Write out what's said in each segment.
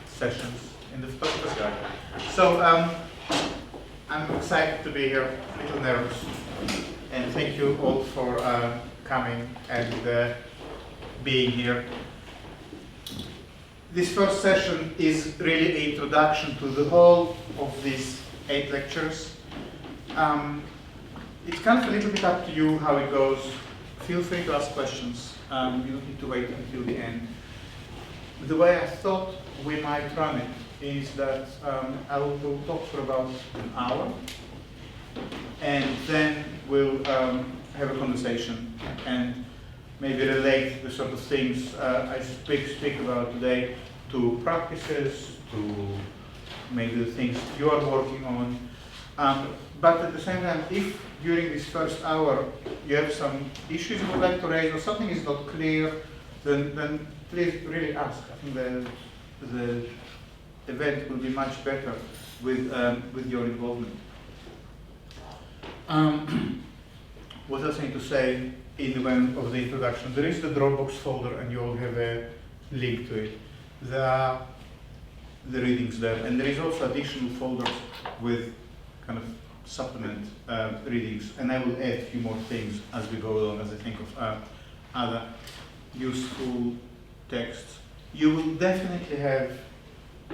sessions in the photographer's guide. So I'm excited to be here, a little nervous, and thank you all for coming and being here. This first session is really an introduction to the whole of these 8 lectures. It's kind of a little bit up to you how it goes. Feel free to ask questions. You don't need to wait until the end. The way I thought we might run it is that I will talk for about an hour, and then we'll have a conversation and maybe relate the sort of things I speak about today to practices, to maybe the things you are working on. But at the same time, if during this first hour you have some issues you would like to raise or something is not clear, then please really ask. I think the event will be much better with your involvement. What else I need to say in the way of the introduction? There is the Dropbox folder, and you all have a link to it. There are the readings there, and there is also additional folders with kind of supplement readings, and I will add a few more things as we go along, as I think of other useful texts. You will definitely have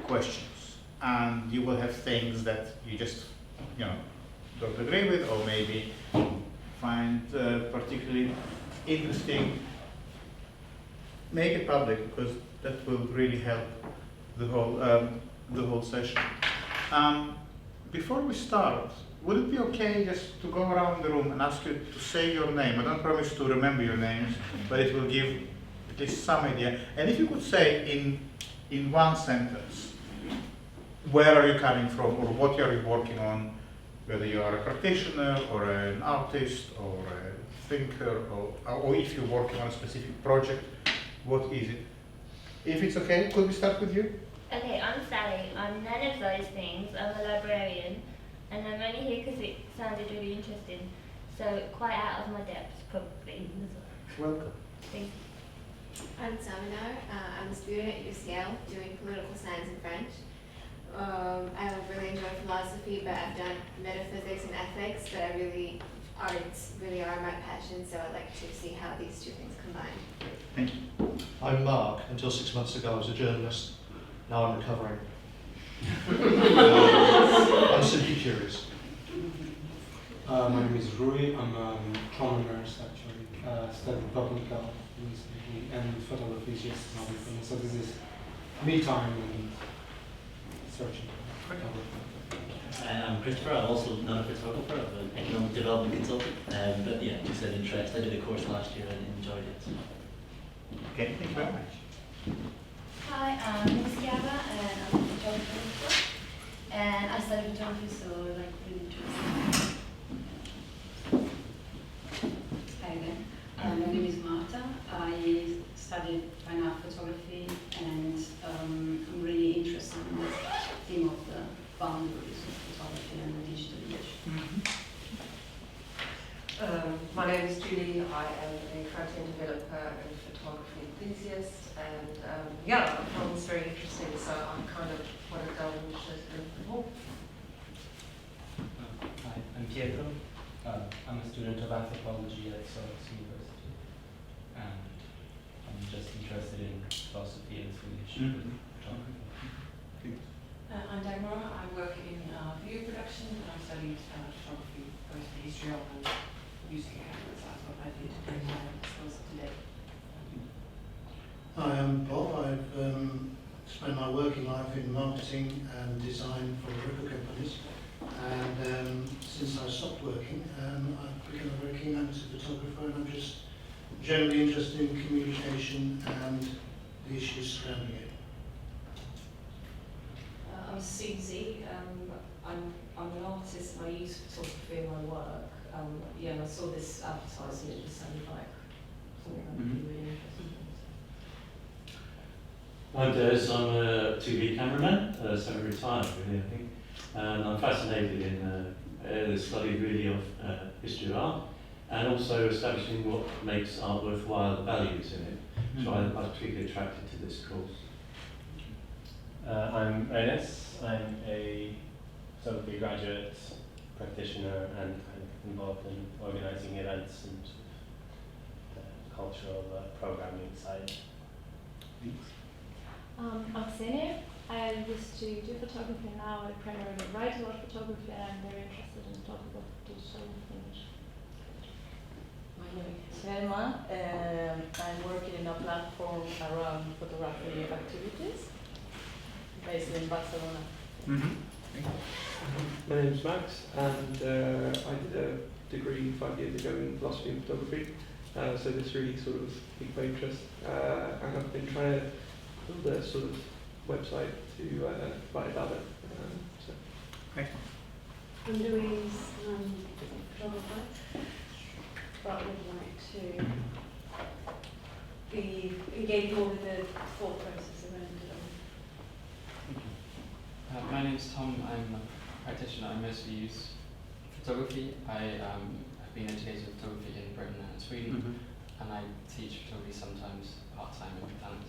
questions, and you will have things that you just, don't agree with, or maybe find particularly interesting. Make it public, because that will really help the whole session. Before we start, would it be okay just to go around the room and ask you to say your name? I don't promise to remember your names, but it will give at least some idea. And if you could say in one sentence, where are you coming from, or what are you working on, whether you are a practitioner or an artist or a thinker, or if you're working on a specific project, what is it? If it's okay, could we start with you? Okay, I'm Sally. I'm none of those things. I'm a librarian, and I'm only here because it sounded really interesting. So quite out of my depth, probably. Welcome. Thank you. I'm Samino. I'm a student at UCL doing political science and French. I really enjoy philosophy, but I've done metaphysics and ethics, but arts really are my passion, so I'd like to see how these two things combine. Thank you. I'm Mark. Until 6 months ago I was a journalist. Now I'm recovering. I'm simply curious. My name is Rui. I'm a trauma nurse actually. Studied public health recently, and photography is just another thing. So this is me time and searching for photography. I'm Christopher. I'm also not a photographer. I'm an economic development consultant. But yeah, just an interest. I did a course last year and enjoyed it. So. Okay, thank you very much. Hi, I'm Skiava, and I'm a photographer, and I study photography, so really interesting. Hi again. My name is Marta. I studied fine art photography, and I'm really interested in the theme of the boundaries of photography and the digital age. My name is Julie. I am a front-end developer and photography enthusiast, and I found this very interesting, so I kind of want to delve into it a little bit more. Hi, I'm Pietro. I'm a student of anthropology at Soros University, and I'm just interested in philosophy and Swedish photography. I'm Deborah. I work in video production, and I studied photography, both the history of and using cameras. That's what I did in my skills today. Hi, I'm Bob. I've spent my working life in marketing and design for record companies, and since I stopped working, I've become a very keen amateur photographer, and I'm just generally interested in communication and the issues surrounding it. I'm Susie. I'm an artist, and I use photography in my work. And I saw this advertising, it just sounded like something I would be really interested in. I'm Des. I'm a TV cameraman, semi-retired really, I think. And I'm fascinated in the study really of history of art, and also establishing what makes art worthwhile, the values in it. So I'm particularly attracted to this course. I'm Ernest. I'm a photography graduate, practitioner, and kind of involved in organising events and cultural programming side. I'm Ksenia. I used to do photography, now I primarily write a lot of photography, and I'm very interested in the topic of digital image. My name is Selma, and I'm working in a platform around photography activities based in Barcelona. My name is Max, and I did a degree 5 years ago in philosophy and photography, so this really sort of piqued my interest, and I've been trying to build a sort of website to write about it. So. I'm Louise, I'm a photographer, but would like to be engaged more with the thought process around it. My name is Tom. I'm a practitioner. I mostly use photography. I have been educated in photography in Britain and Sweden, and I teach photography sometimes part-time in Kant.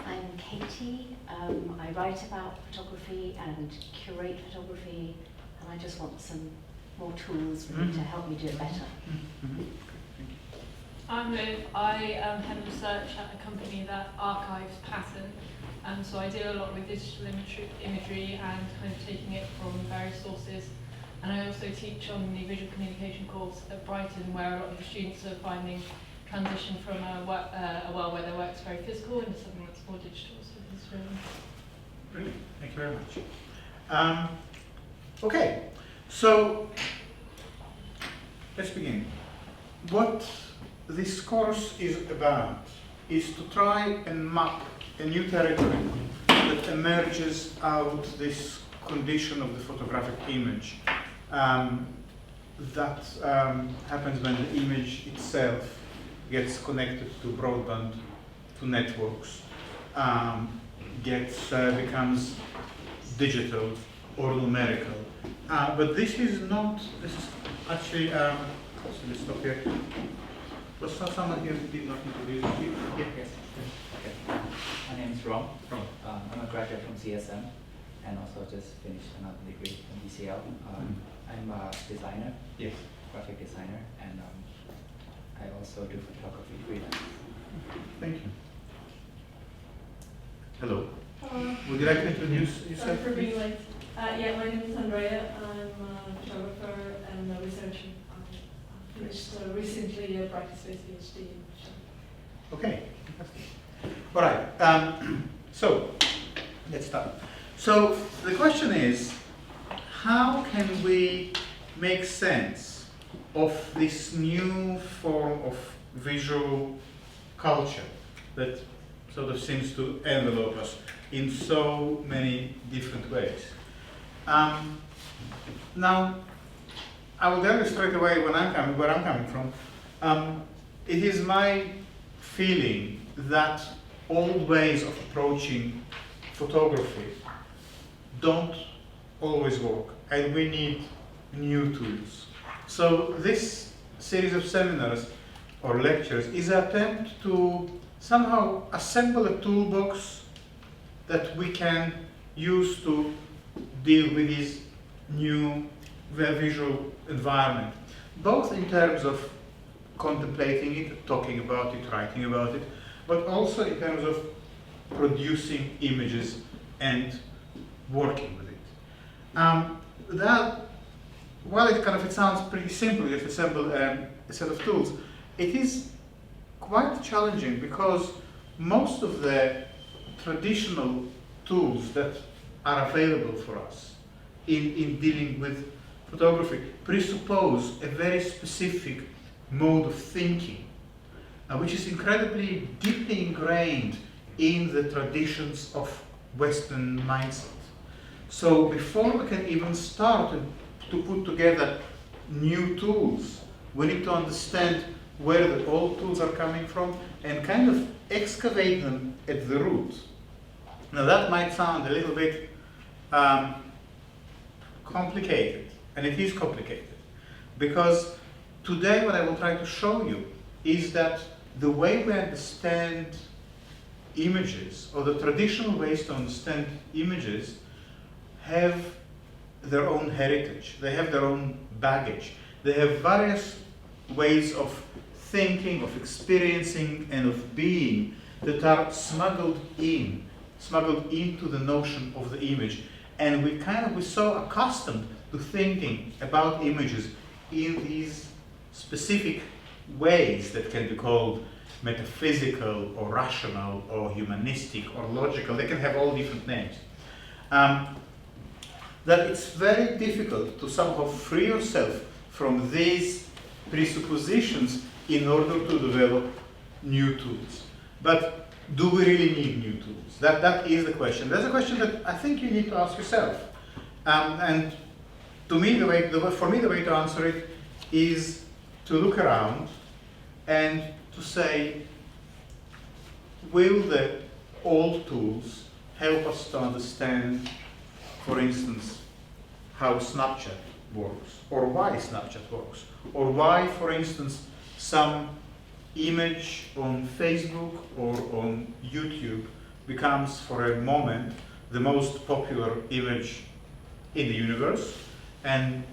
I'm Katie. I write about photography and curate photography, and I just want some more tools really to help me do it better. I'm Liv. I head of research at a company that archives pattern. So I deal a lot with digital imagery and kind of taking it from various sources. And I also teach on the visual communication course at Brighton, where a lot of the students are finding transition from a world where their work's very physical into something that's more digital. So this is really brilliant. Thank you very much. Okay, so let's begin. What this course is about is to try and map a new territory that emerges out this condition of the photographic image that happens when the image itself gets connected to broadband, to networks, becomes digital or numerical. But this is actually, so let's stop here. Was someone here who did not introduce you? Yes. Okay. My name is Ron. I'm a graduate from CSM and also just finished another degree from ECL. I'm a designer, graphic designer, and I also do photography freelance. Thank you. Hello. Hello. Would you like to introduce yourself? Sorry for being late. Yeah, my name is Andrea. I'm a photographer and a researcher. I finished recently a practice-based PhD in photography. Okay. All right. So let's start. So the question is, how can we make sense of this new form of visual culture that sort of seems to envelope us in so many different ways? Now, I will tell you straight away where I'm coming from. It is my feeling that old ways of approaching photography don't always work, and we need new tools. So this series of seminars or lectures is an attempt to somehow assemble a toolbox that we can use to deal with this new visual environment, both in terms of contemplating it, talking about it, writing about it, but also in terms of producing images and working with it. While it sounds pretty simple, just assemble a set of tools, it is quite challenging because most of the traditional tools that are available for us in dealing with photography presuppose a very specific mode of thinking, which is incredibly deeply ingrained in the traditions of Western mindset. So before we can even start to put together new tools, we need to understand where the old tools are coming from and kind of excavate them at the root. Now that might sound a little bit complicated, and it is complicated, because today what I will try to show you is that the way we understand images, or the traditional ways to understand images, have their own heritage. They have their own baggage. They have various ways of thinking, of experiencing, and of being that are smuggled into the notion of the image. And we're so accustomed to thinking about images in these specific ways that can be called metaphysical or rational or humanistic or logical. They can have all different names. That it's very difficult to somehow free yourself from these presuppositions in order to develop new tools. But do we really need new tools? That is the question. That's a question that I think you need to ask yourself. And to me, for me, the way to answer it is to look around and to say, will the old tools help us to understand, for instance, how Snapchat works, or why Snapchat works, or why, for instance, some image on Facebook or on YouTube becomes, for a moment, the most popular image in the universe, and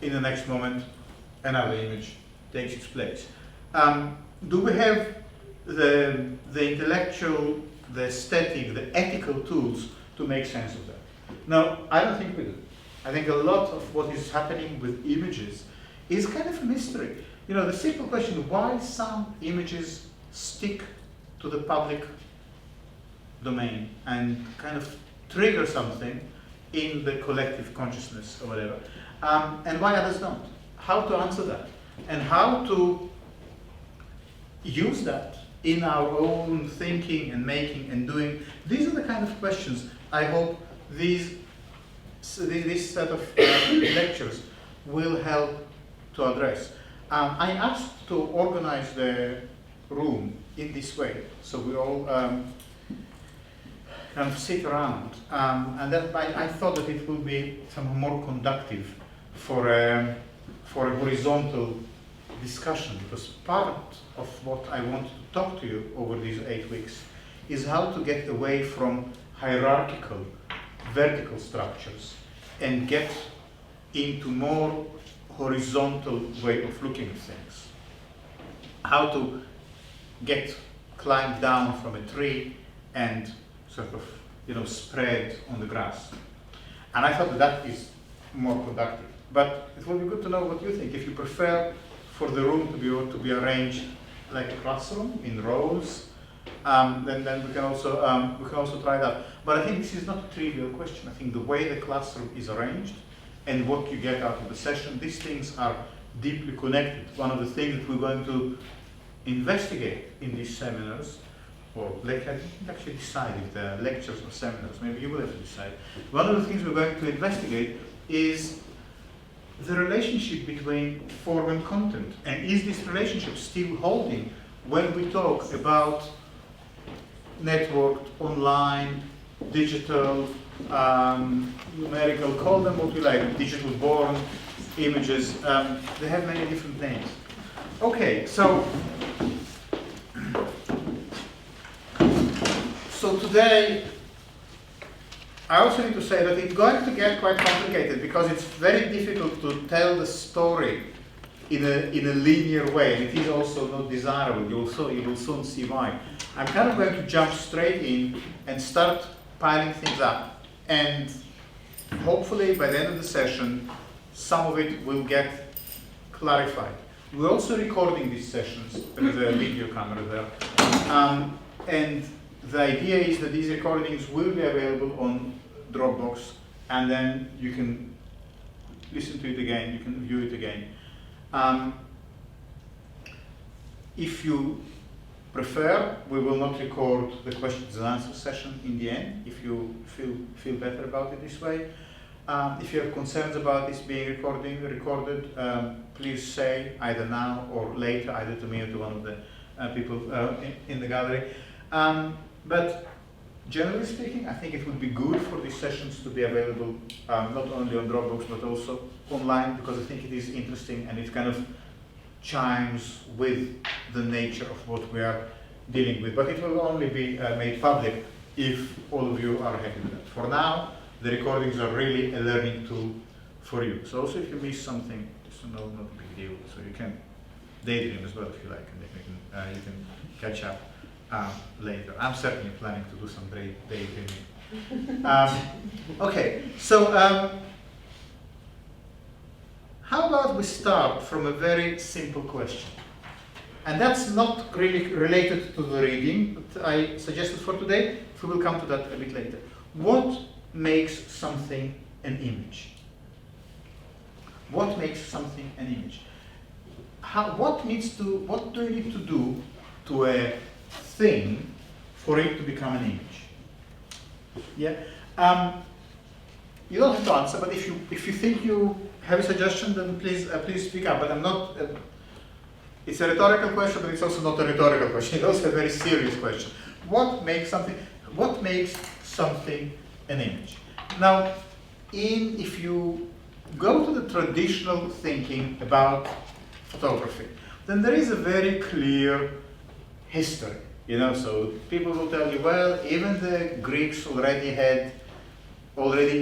in the next moment, another image takes its place. Do we have the intellectual, the aesthetic, the ethical tools to make sense of that? No, I don't think we do. I think a lot of what is happening with images is kind of a mystery. You know, the simple question, why some images stick to the public domain and kind of trigger something in the collective consciousness or whatever, and why others don't. How to answer that, and how to use that in our own thinking and making and doing. These are the kind of questions I hope this set of lectures will help to address. I asked to organize the room in this way, so we all kind of sit around, and that I thought that it would be somehow more conductive for a horizontal discussion, because part of what I want to talk to you over these 8 weeks is how to get away from hierarchical, vertical structures and get into more horizontal way of looking at things. How to climb down from a tree and sort of, spread on the grass. And I thought that is more productive. But it would be good to know what you think. If you prefer for the room to be arranged like a classroom in rows, then we can also try that. But I think this is not a trivial question. I think the way the classroom is arranged and what you get out of the session, these things are deeply connected. One of the things that we're going to investigate in these seminars, or I didn't actually decide if they're lectures or seminars, maybe you will have to decide. One of the things we're going to investigate is the relationship between form and content. And is this relationship still holding when we talk about networked, online, digital, numerical, call them what you like, digital born images. They have many different names. Okay, so today, I also need to say that it's going to get quite complicated because it's very difficult to tell the story in a linear way, and it is also not desirable. You will soon see why. I'm kind of going to jump straight in and start piling things up, and hopefully by the end of the session, some of it will get clarified. We're also recording these sessions. There's a video camera there, and the idea is that these recordings will be available on Dropbox, and then you can listen to it again, you can view it again. If you prefer, we will not record the questions and answers session in the end, if you feel better about it this way. If you have concerns about this being recorded, please say either now or later, either to me or to one of the people in the gallery. But generally speaking, I think it would be good for these sessions to be available not only on Dropbox but also online, because I think it is interesting and it kind of chimes with the nature of what we are dealing with, but it will only be made public if all of you are happy with that. For now, the recordings are really a learning tool for you. So also if you miss something, it's not a big deal. So you can daydream as well if you like, and then you can catch up later. I'm certainly planning to do some daydreaming. Okay, so how about we start from a very simple question? And that's not really related to the reading that I suggested for today. We will come to that a bit later. What makes something an image? What makes something an image? What do you need to do to a thing for it to become an image? Yeah. You don't have to answer, but if you think you have a suggestion, then please speak up. But I'm not. It's a rhetorical question, but it's also not a rhetorical question. It's also a very serious question. What makes something an image? Now, if you go to the traditional thinking about photography, then there is a very clear history. So people will tell you, well, even the Greeks already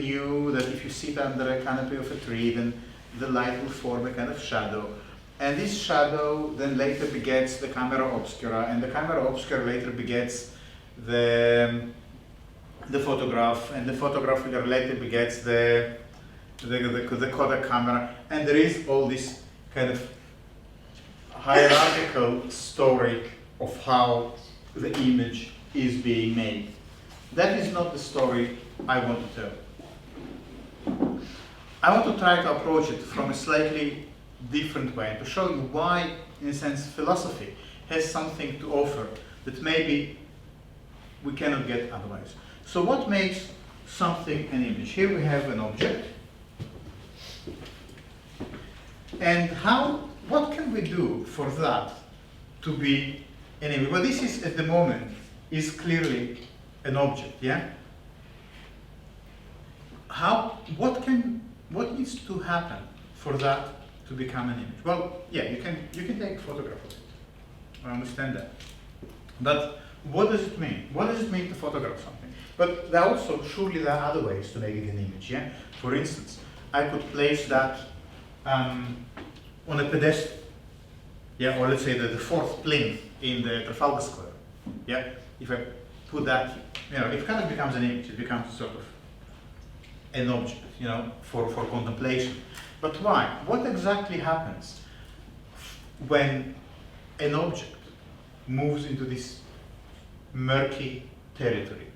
knew that if you sit under a canopy of a tree, then the light will form a kind of shadow. And this shadow then later begets the camera obscura, and the camera obscura later begets the photograph, and the photograph later begets the Kodak camera, and there is all this kind of hierarchical story of how the image is being made. That is not the story I want to tell. I want to try to approach it from a slightly different way, to show you why, in a sense, philosophy has something to offer that maybe we cannot get otherwise. So what makes something an image? Here we have an object. And what can we do for that to be an image? Well, this is, at the moment, is clearly an object, yeah? What needs to happen for that to become an image? Well, yeah, you can take a photograph of it. I understand that. But what does it mean? What does it mean to photograph something? But surely there are other ways to make it an image, yeah? For instance, I could place that on a pedestal, yeah, or let's say the fourth plinth in the Trafalgar Square, yeah? If I put that, it kind of becomes an image. It becomes sort of an object, for contemplation. But why? What exactly happens when an object moves into this murky territory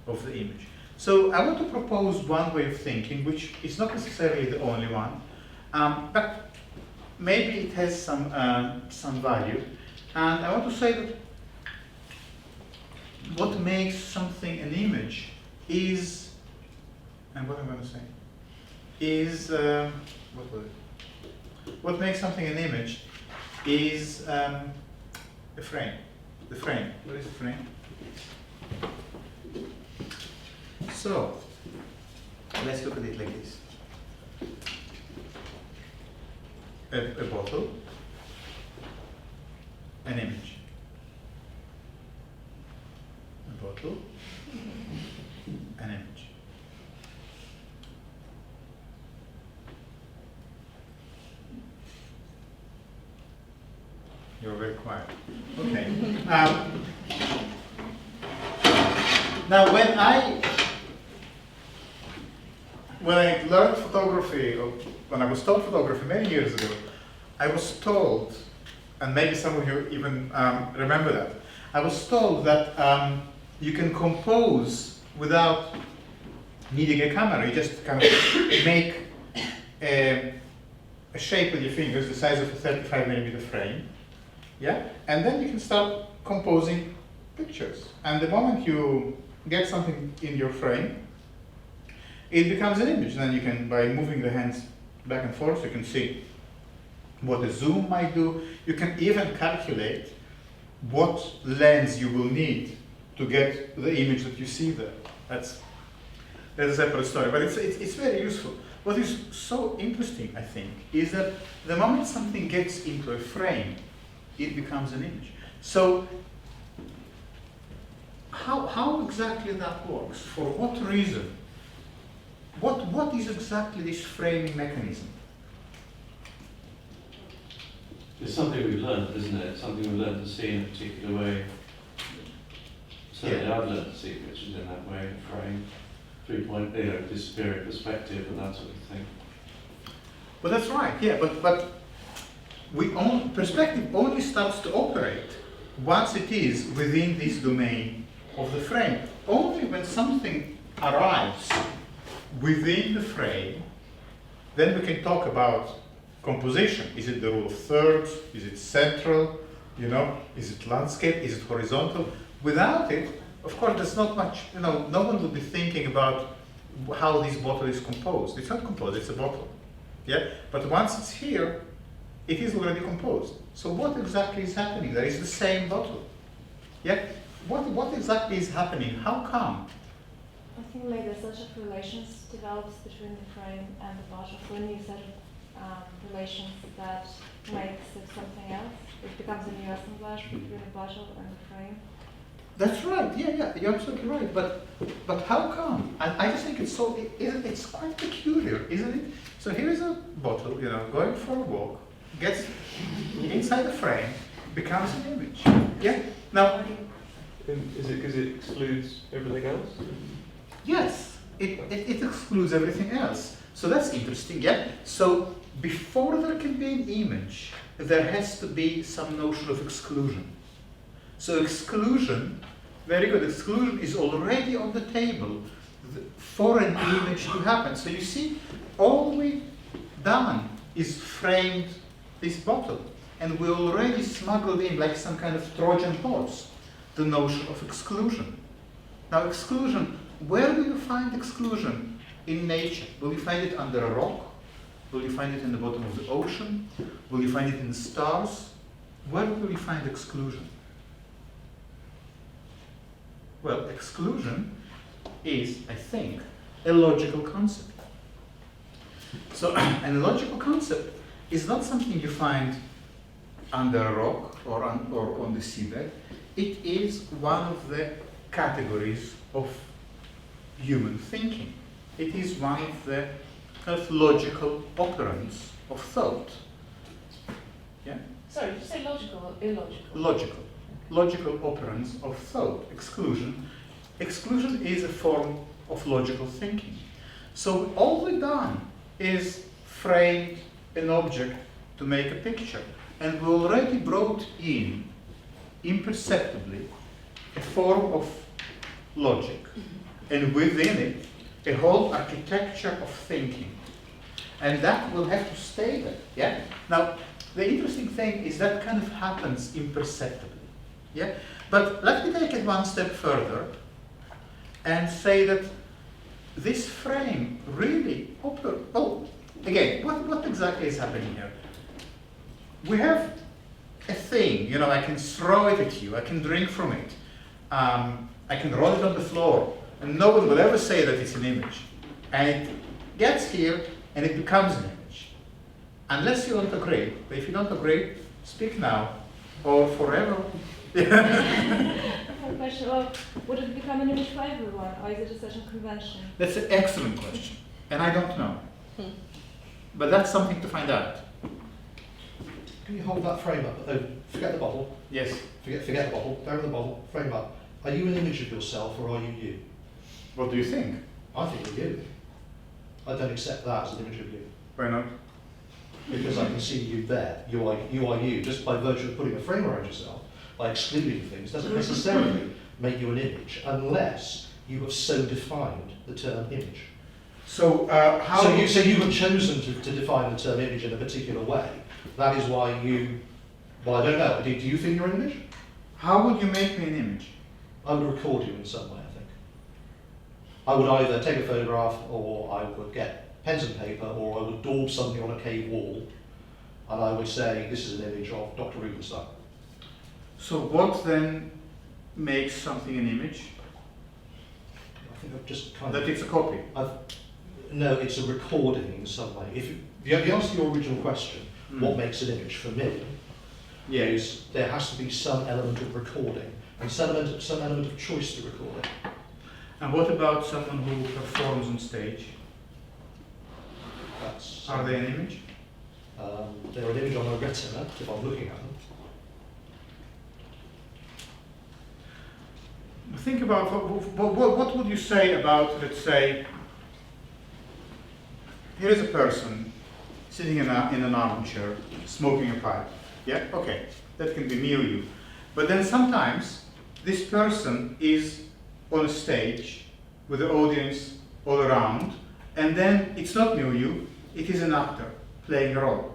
of the image? So I want to propose one way of thinking, which is not necessarily the only one, but maybe it has some value. And I want to say that what makes something an image is, and what I'm going to say, is, what makes something an image is a frame. The frame. What is the frame? So, let's look at it like this. A bottle, an image. A bottle, an image. You're very quiet. Okay. Now, when I learned photography, or when I was taught photography many years ago, I was told, and maybe some of you even remember that, I was told that you can compose without needing a camera. You just kind of make a shape with your fingers the size of a 35mm frame. Yeah, and then you can start composing pictures. And the moment you get something in your frame, it becomes an image. Then you can, by moving the hands back and forth, you can see what a zoom might do. You can even calculate what lens you will need to get the image that you see there. That's a separate story, but it's very useful. What is so interesting, I think, is that the moment something gets into a frame, it becomes an image. So how exactly that works? For what reason? What is exactly this framing mechanism? It's something we've learned, isn't it? It's something we've learned to see in a particular way. Certainly I've learned to see pictures in that way, frame, three-point, disappearing perspective and that sort of thing. Well, that's right, yeah, but perspective only starts to operate once it is within this domain of the frame. Only when something arrives within the frame, then we can talk about composition. Is it the rule of thirds? Is it central? Is it landscape? Is it horizontal? Without it, of course, there's not much, no one would be thinking about how this bottle is composed. It's not composed, it's a bottle. Yeah? But once it's here, it is already composed. So what exactly is happening there? It's the same bottle. Yeah? What exactly is happening? How come? I think maybe a set of relations develops between the frame and the bottle. So a new set of relations that makes it something else. It becomes a new assemblage between the bottle and the frame. That's right. Yeah, you're absolutely right. But how come? I just think it's quite peculiar, isn't it? So here is a bottle, going for a walk, gets inside the frame, becomes an image. Yeah. Now, is it because it excludes everything else? Yes, it excludes everything else. So that's interesting. Yeah. So before there can be an image, there has to be some notion of exclusion. So exclusion, very good, exclusion is already on the table for an image to happen. So you see, all we've done is framed this bottle, and we already smuggled in, like some kind of Trojan horse, the notion of exclusion. Now exclusion, where do you find exclusion in nature? Will you find it under a rock? Will you find it in the bottom of the ocean? Will you find it in the stars? Where will you find exclusion? Well, exclusion is, I think, a logical concept. So, and a logical concept is not something you find under a rock or on the seabed. It is one of the categories of human thinking. It is one of the kind of logical operands of thought. Yeah? Sorry, did you say logical or illogical? Logical. Logical operands of thought. Exclusion. Exclusion is a form of logical thinking. So all we've done is framed an object to make a picture. And we already brought in, imperceptibly, a form of logic. And within it, a whole architecture of thinking. And that will have to stay there. Yeah? Now, the interesting thing is that kind of happens imperceptibly. Yeah? But let me take it one step further and say that this frame really again, what exactly is happening here? We have a thing, I can throw it at you, I can drink from it, I can roll it on the floor, and no one will ever say that it's an image. And it gets here, and it becomes an image. Unless you don't agree. But if you don't agree, speak now, or forever. I have a question. Well, would it become an image for everyone, or is it a certain convention? That's an excellent question, and I don't know. But that's something to find out. Can you hold that frame up? Oh, forget the bottle. Yes. Forget the bottle. Down the bottle. Frame up. Are you an image of yourself, or are you you? What do you think? I think you're you. I don't accept that as an image of you. Why not? Because I can see you there. You are you. Just by virtue of putting a frame around yourself, by excluding things, doesn't necessarily make you an image, unless you have so defined the term image. So how? So you have chosen to define the term image in a particular way. That is why you. Well, I don't know. Do you think you're an image? How would you make me an image? I would record you in some way. I think. I would either take a photograph, or I would get pens and paper, or I would daub something on a cave wall, and I would say, "This is an image of Dr. Rubinstein." So what then makes something an image? I think I've just kind that it's a copy. No, it's a recording in some way. If you answer your original question, what makes an image for me? Yes, there has to be some element of recording. and some element of choice to record it. And what about someone who performs on stage? That's, Are they an image? they're an image on a retina if I'm looking at them. Think about what would you say about, let's say, here is a person sitting in an armchair smoking a pipe. Yeah, okay, that can be me or you. But then sometimes this person is on a stage with the audience all around, and then it's not me or you, it is an actor playing a role.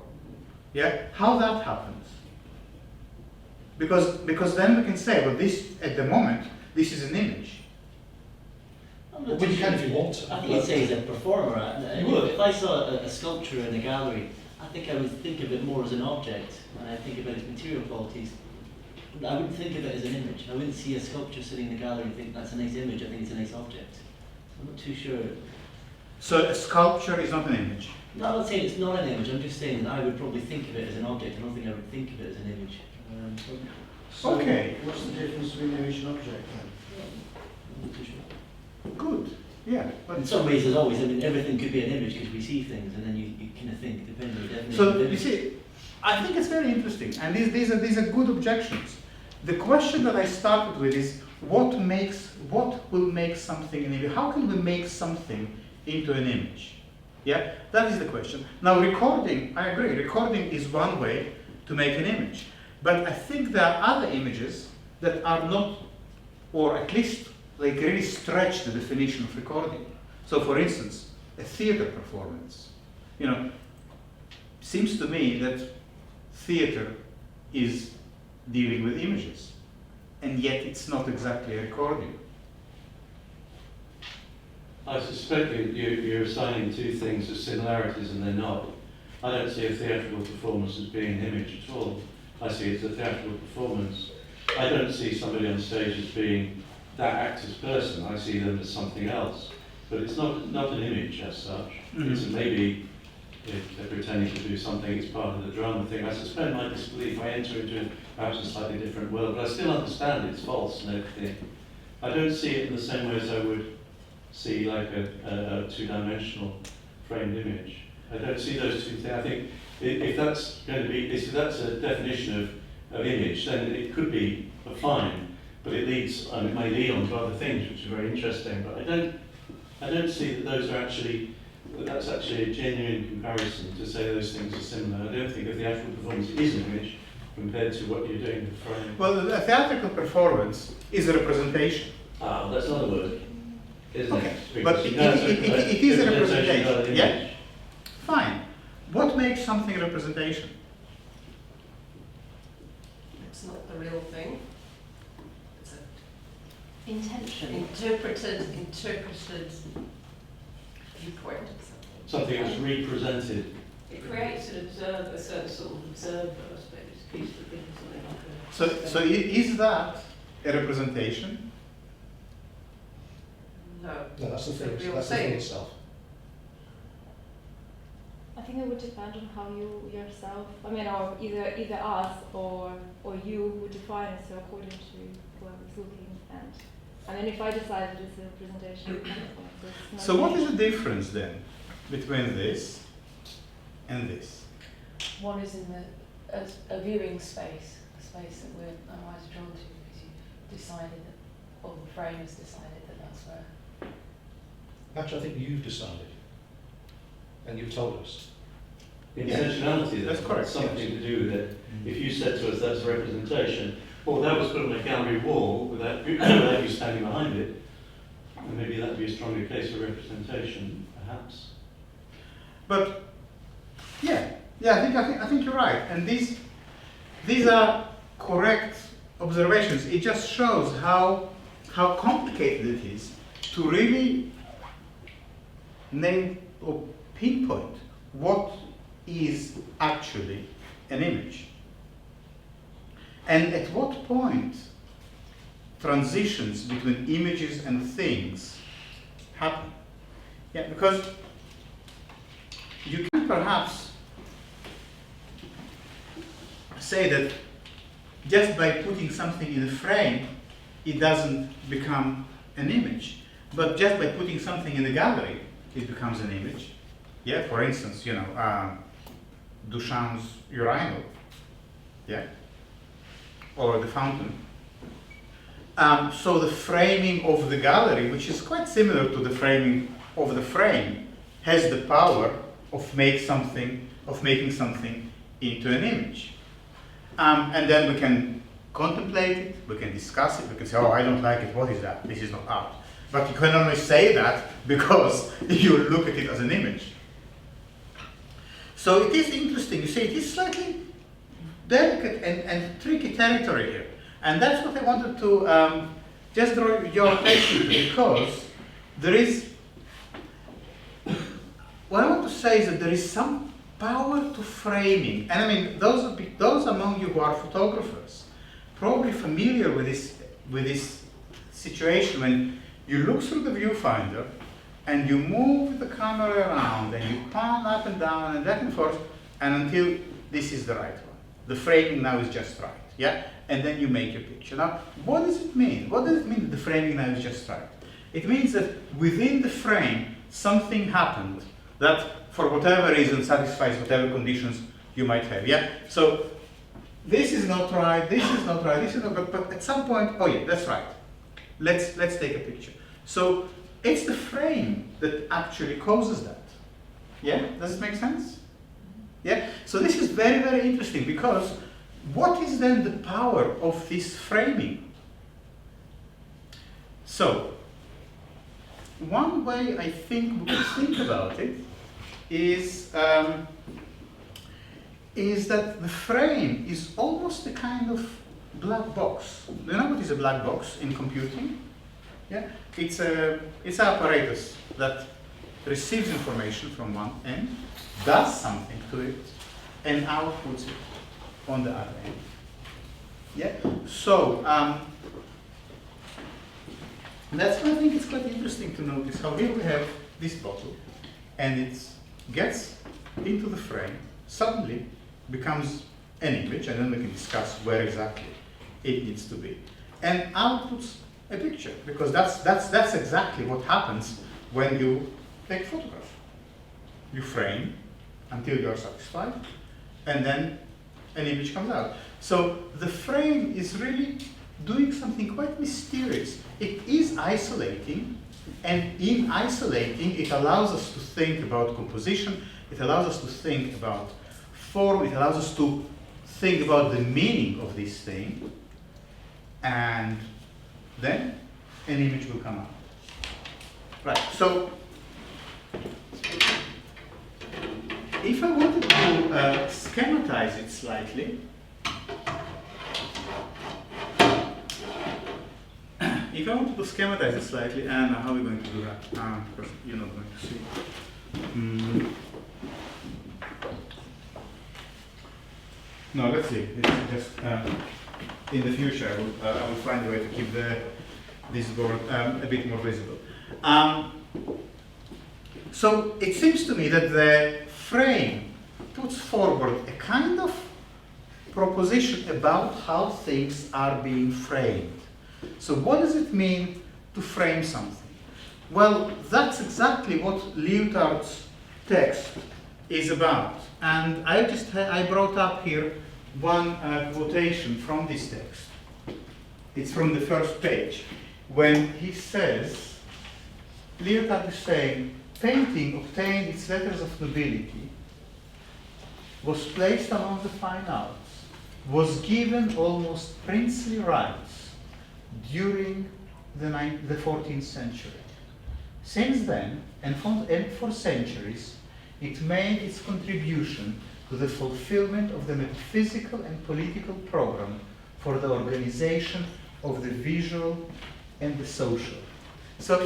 Yeah, how that happens? Because then we can say, well, this at the moment, this is an image. Well, you can if you want to. I think you'd say he's a performer. You would. If I saw a sculpture in a gallery, I think I would think of it more as an object, and I think about its material qualities. I wouldn't think of it as an image. I wouldn't see a sculpture sitting in the gallery and think that's a nice image. I think it's a nice object. I'm not too sure. So a sculpture is not an image? No, I'm not saying it's not an image. I'm just saying that I would probably think of it as an object. I don't think I would think of it as an image. So Okay. what's the difference between image and object then? I'm not too sure. Good. Yeah. But In some ways, there's always, I mean, everything could be an image because we see things and then you kind of think, depending on the definition so of you image. see, I think it's very interesting, and these are good objections. The question that I started with is what will make something an image? How can we make something into an image? Yeah, that is the question. Now recording, I agree, recording is one way to make an image. But I think there are other images that are not, or at least like really stretch the definition of recording. So for instance, a theater performance. You know, seems to me that theater is dealing with images, and yet it's not exactly a recording. I suspect you're assigning two things as similarities and they're not. I don't see a theatrical performance as being an image at all. I see it as a theatrical performance. I don't see somebody on stage as being that actor's person. I see them as something else. But it's not an image as such. Mm-hmm. It's maybe if they're pretending to do something, it's part of the drama thing. I suspend my disbelief. I enter into perhaps a slightly different world, but I still understand it's false and everything. I don't see it in the same way as I would see like a two-dimensional framed image. I don't see those two things. I think if that's going to be, if that's a definition of image, then it could be fine, but it leads, and it may lead on to other things which are very interesting. But I don't see that those are actually, that's actually a genuine comparison to say those things are similar. I don't think if the actual performance is an image compared to what you're doing with the frame. Well, a theatrical performance is a representation. Ah, that's not a word, isn't Okay, it? but Because it is a representation. not an Yeah, image. fine. What makes something a representation? It's not the real thing. It's a Intention. interpreted viewpoint. Something that's represented. It creates an observer, a certain sort of observer, I suppose, piece of thinking, something like a... So is that a representation? No. No, that's the It's a thing. real That's the thing thing. itself. I think it would depend on how you yourself, I mean, or either us or you would define it, so according to whoever's looking. And I mean, if I decided it's a representation, it's So what is the difference then between this and this? One is in a viewing space, a space that we're otherwise drawn to because you've decided that, or the frame has decided that that's where. Actually, I think you've decided, and you've told us. Intentionality, That's correct, something yes. to do with it. If you said to us that's a representation, or that was put on a gallery wall without you standing behind it, then maybe that would be a stronger case of representation, perhaps. But yeah, I think you're right. And these are correct observations. It just shows how complicated it is to really name or pinpoint what is actually an image. And at what point transitions between images and things happen. Yeah, because you can perhaps say that just by putting something in a frame, it doesn't become an image. But just by putting something in the gallery, it becomes an image. Yeah, for instance, you know, Duchamp's urinal, yeah, or the fountain. So the framing of the gallery, which is quite similar to the framing of the frame, has the power of making something into an image. And then we can contemplate it, we can discuss it, we can say, oh, I don't like it, what is that? This is not art. But you can only say that because you look at it as an image. So it is interesting, you see, it is slightly delicate and tricky territory here. And that's what I wanted to just draw your attention to, because there is, what I want to say is that there is some power to framing. And I mean, those among you who are photographers, probably familiar with this situation when you look through the viewfinder and you move the camera around and you pan up and down and back and forth, and until this is the right one. The framing now is just right, yeah? And then you make your picture. Now, what does it mean? What does it mean that the framing now is just right? It means that within the frame, something happened that, for whatever reason, satisfies whatever conditions you might have, yeah? So, this is not right, this is not right, this is not good, but at some point, oh yeah, that's right. Let's take a picture. So, it's the frame that actually causes that. Yeah? Does it make sense? Yeah? So this is very, very interesting, because what is then the power of this framing? So, one way I think we could think about it is that the frame is almost a kind of black box. Do you know what is a black box in computing? Yeah? It's an apparatus that receives information from one end, does something to it, and outputs it on the other end. Yeah? So, that's why I think it's quite interesting to notice how here we have this bottle, and it gets into the frame, suddenly becomes an image, and then we can discuss where exactly it needs to be, and outputs a picture, because that's exactly what happens when you take a photograph. You frame until you are satisfied, and then an image comes out. So the frame is really doing something quite mysterious. It is isolating, and in isolating, it allows us to think about composition, it allows us to think about form, it allows us to think about the meaning of this thing, and then an image will come out. Right, so if I wanted to schematize it slightly, and how are we going to do that? Because you're not going to see. No, let's see. It's just in the future, I will find a way to keep this board a bit more visible. So it seems to me that the frame puts forward a kind of proposition about how things are being framed. So what does it mean to frame something? Well, that's exactly what Lyotard's text is about. And I brought up here one quotation from this text. It's from the first page, when he says, Lyotard is saying, painting obtained its letters of nobility, was placed among the fine arts, was given almost princely rights during the 14th century. Since then, and for centuries, it made its contribution to the fulfillment of the metaphysical and political program for the organization of the visual and the social. So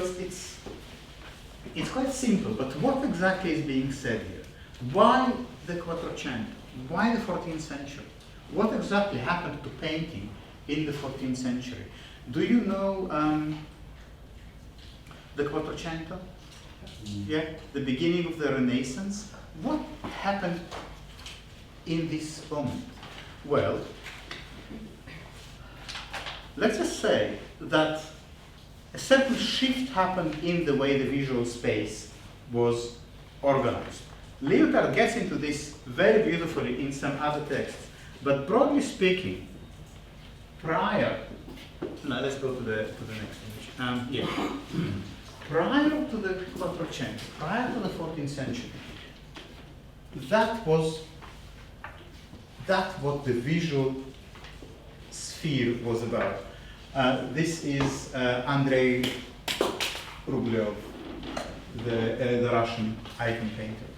it's quite simple, but what exactly is being said here? Why the Quattrocento? Why the 14th century? What exactly happened to painting in the 14th century? Do you know the Quattrocento? Yeah, the beginning of the Renaissance. What happened in this moment? Well, let's just say that a certain shift happened in the way the visual space was organized. Lyotard gets into this very beautifully in some other texts, but broadly speaking, prior, now let's go to the next image. Prior to the Quattrocento, prior to the 14th century, that was what the visual sphere was about. This is Andrei Rublev, the Russian icon painter.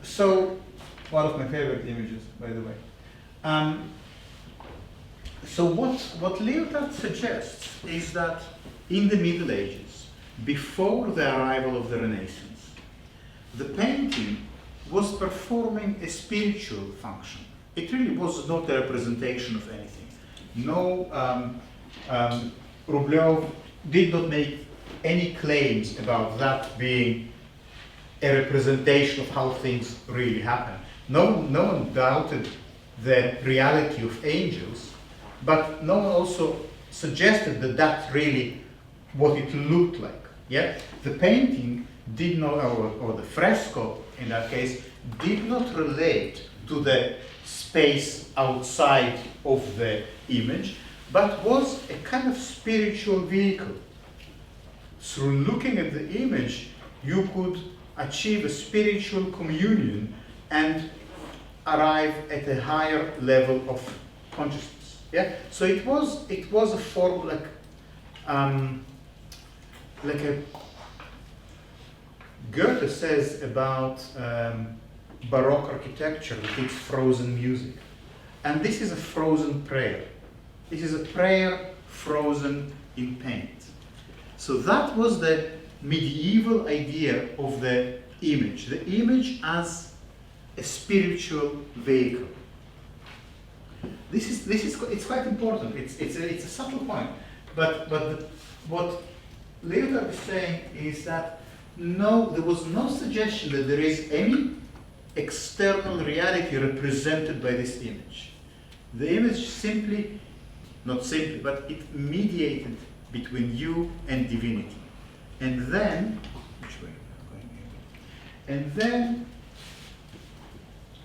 So, one of my favorite images, by the way. So what Lyotard suggests is that in the Middle Ages, before the arrival of the Renaissance, the painting was performing a spiritual function. It really was not a representation of anything. No, Rublev did not make any claims about that being a representation of how things really happen. No one doubted the reality of angels, but no one also suggested that that's really what it looked like. Yeah, the painting did not, or the fresco in that case, did not relate to the space outside of the image, but was a kind of spiritual vehicle. Through looking at the image, you could achieve a spiritual communion and arrive at a higher level of consciousness. Yeah, so it was a form like a Goethe says about Baroque architecture that it's frozen music, and this is a frozen prayer. This is a prayer frozen in paint. So that was the medieval idea of the image as a spiritual vehicle. It's quite important. It's a subtle point, but what Lyotard is saying is that there was no suggestion that there is any external reality represented by this image. The image not simply, but it mediated between you and divinity. And then,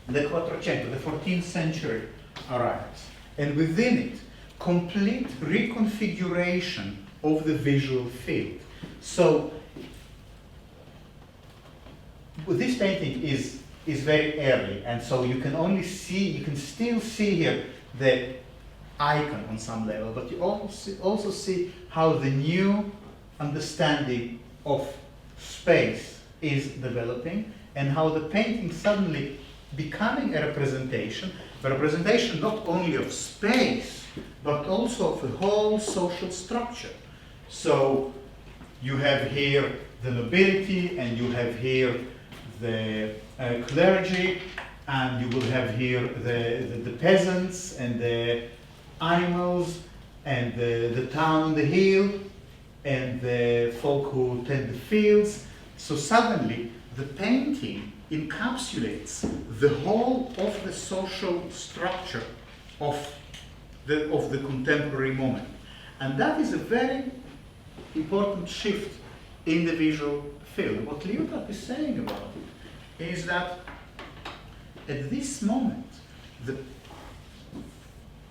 the Quattrocento, the 14th century arrives. And within it, complete reconfiguration of the visual field. So, this painting is very early, and so you can still see here the icon on some level, but you also see how the new understanding of space is developing, and how the painting suddenly becoming a representation not only of space, but also of the whole social structure. So you have here the nobility, and you have here the clergy, and you will have here the peasants and the animals, and the town on the hill, and the folk who tend the fields. So suddenly the painting encapsulates the whole of the social structure of the contemporary moment. And that is a very important shift in the visual field. What Lyotard is saying about it is that at this moment,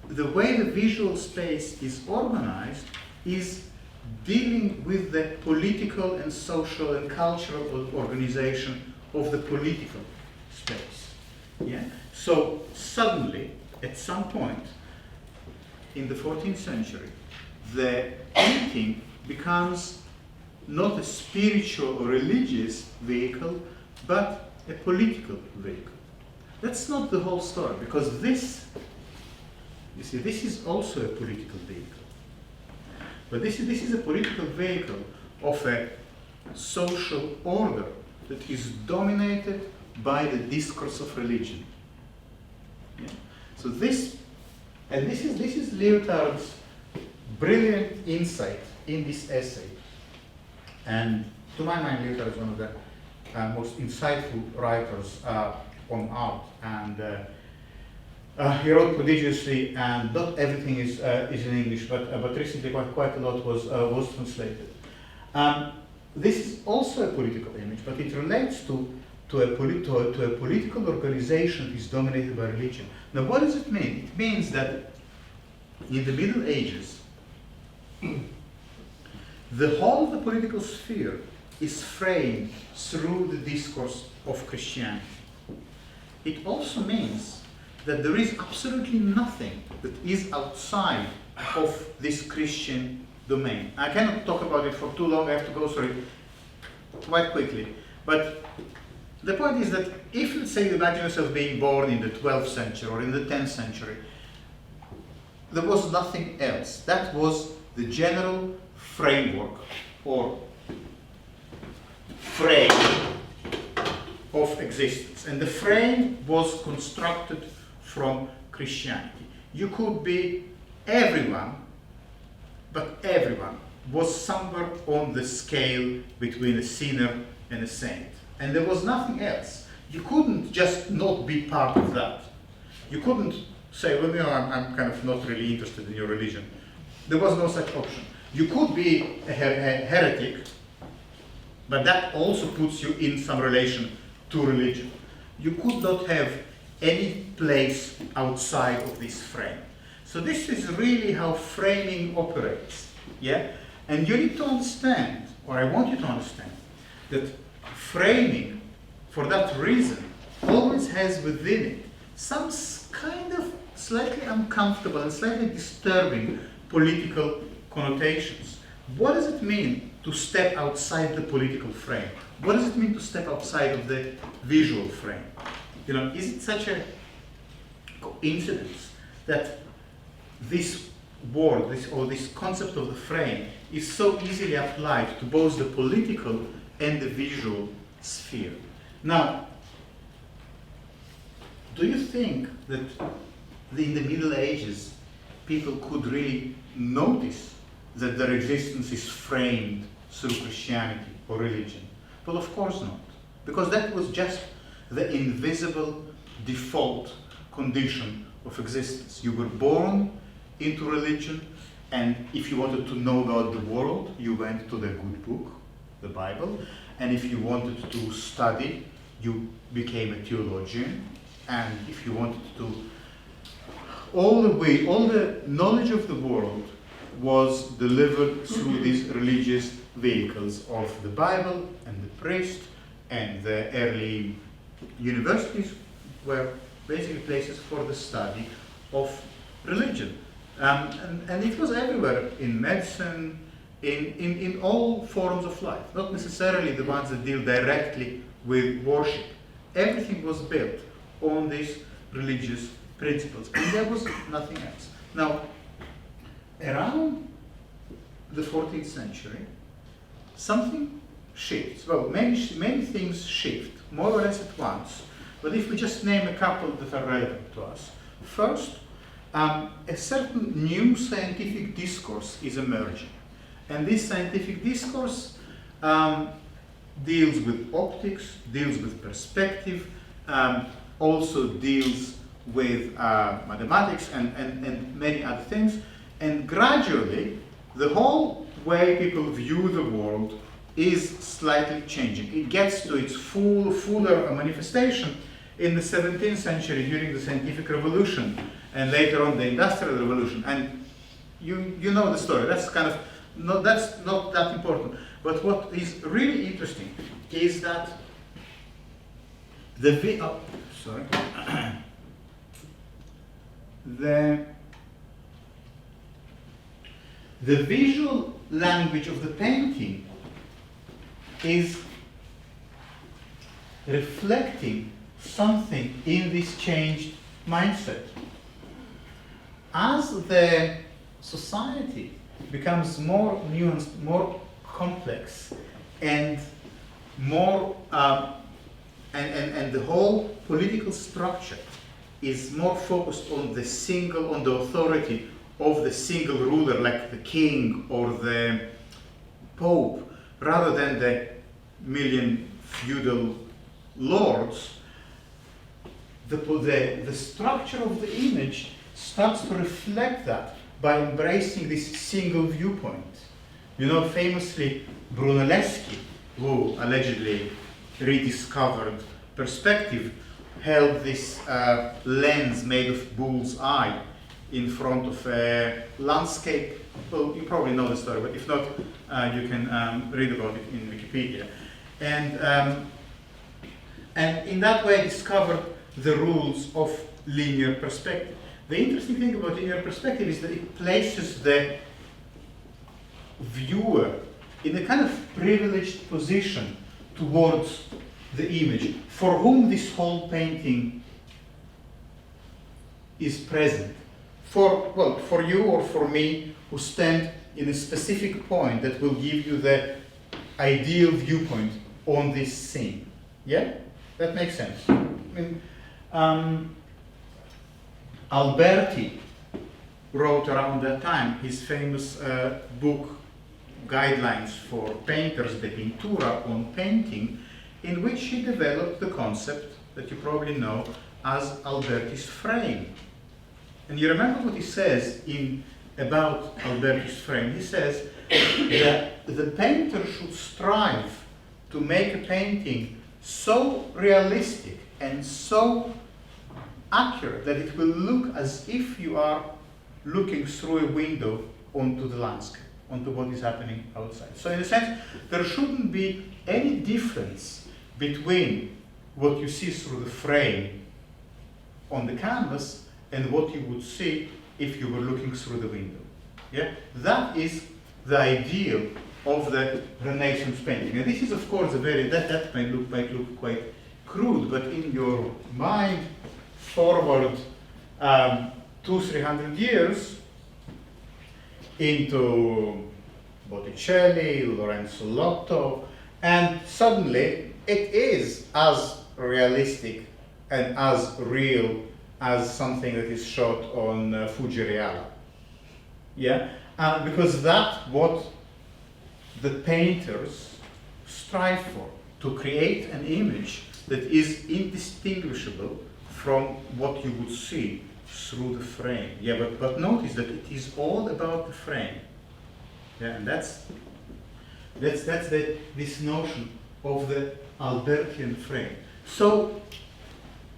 the way the visual space is organized is dealing with the political and social and cultural organization of the political space. Yeah? So suddenly, at some point in the 14th century, the painting becomes not a spiritual or religious vehicle, but a political vehicle. That's not the whole story, because this is also a political vehicle. But this is a political vehicle of a social order that is dominated by the discourse of religion. Yeah? So this is Lyotard's brilliant insight in this essay. And to my mind, Lyotard is one of the most insightful writers on art. And He wrote prodigiously, and not everything is in English, but recently quite a lot was translated. This is also a political image, but it relates to a political organization that is dominated by religion. Now, what does it mean? It means that in the Middle Ages, the whole of the political sphere is framed through the discourse of Christianity. It also means that there is absolutely nothing that is outside of this Christian domain. I cannot talk about it for too long, I have to go through it quite quickly. But the point is that if, let's say, you imagine yourself being born in the 12th century or in the 10th century, there was nothing else. That was the general framework or frame of existence. And the frame was constructed from Christianity. You could be everyone, but everyone was somewhere on the scale between a sinner and a saint. And there was nothing else. You couldn't just not be part of that. You couldn't say, well, you know, I'm kind of not really interested in your religion. There was no such option. You could be a heretic, but that also puts you in some relation to religion. You could not have any place outside of this frame. So this is really how framing operates, yeah? And you need to understand, or I want you to understand, that framing, for that reason, always has within it some kind of slightly uncomfortable and slightly disturbing political connotations. What does it mean to step outside the political frame? What does it mean to step outside of the visual frame? You know, is it such a coincidence that this word, this concept of the frame is so easily applied to both the political and the visual sphere? Now, do you think that in the Middle Ages people could really notice that their existence is framed through Christianity or religion? Well, of course not, because that was just the invisible default condition of existence. You were born into religion, and if you wanted to know about the world, you went to the good book, the Bible, and if you wanted to study, you became a theologian, and if you wanted to, all the knowledge of the world was delivered through these religious vehicles of the Bible and the priest, and the early universities were basically places for the study of religion. And it was everywhere, in medicine, in all forms of life, not necessarily the ones that deal directly with worship. Everything was built on these religious principles, and there was nothing else. Now, around the 14th century, something shifts. Well, many things shift, more or less at once, but if we just name a couple that are relevant to us. First, a certain new scientific discourse is emerging. And this scientific discourse deals with optics, deals with perspective, also deals with mathematics and many other things. And gradually, the whole way people view the world is slightly changing. It gets to its fuller manifestation in the 17th century during the scientific revolution, and later on the industrial revolution. And you know the story. That's kind of that's not that important. But what is really interesting is that the visual language of the painting is reflecting something in this changed mindset. As the society becomes more nuanced, more complex, and more and the whole political structure is more focused on the authority of the single ruler, like the king or the pope, rather than the million feudal lords, the structure of the image starts to reflect that by embracing this single viewpoint. You know, famously, Brunelleschi, who allegedly rediscovered perspective, held this lens made of bull's eye in front of a landscape. Well, you probably know the story, but if not, you can read about it in Wikipedia. And in that way discovered the rules of linear perspective. The interesting thing about linear perspective is that it places the viewer in a kind of privileged position towards the image, for whom this whole painting is present. For you or for me, who stand in a specific point that will give you the ideal viewpoint on this scene. Yeah? That makes sense. I mean, Alberti wrote around that time his famous book, Guidelines for Painters, De Pintura, on painting, in which he developed the concept that you probably know as Alberti's frame. And you remember what he says about Alberti's frame. He says that the painter should strive to make a painting so realistic and so accurate that it will look as if you are looking through a window onto the landscape, onto what is happening outside. So in a sense, there shouldn't be any difference between what you see through the frame on the canvas and what you would see if you were looking through the window. Yeah? That is the ideal of the Renaissance painting. And this is, of course, that might look quite crude, but in your mind, forward 200-300 years into Botticelli, Lorenzo Lotto, and suddenly it is as realistic and as real as something that is shot on Fujireala. Yeah? Because that's what the painters strive for, to create an image that is indistinguishable from what you would see through the frame. Yeah, but notice that it is all about the frame. Yeah, and that's this notion of the Albertian frame. So,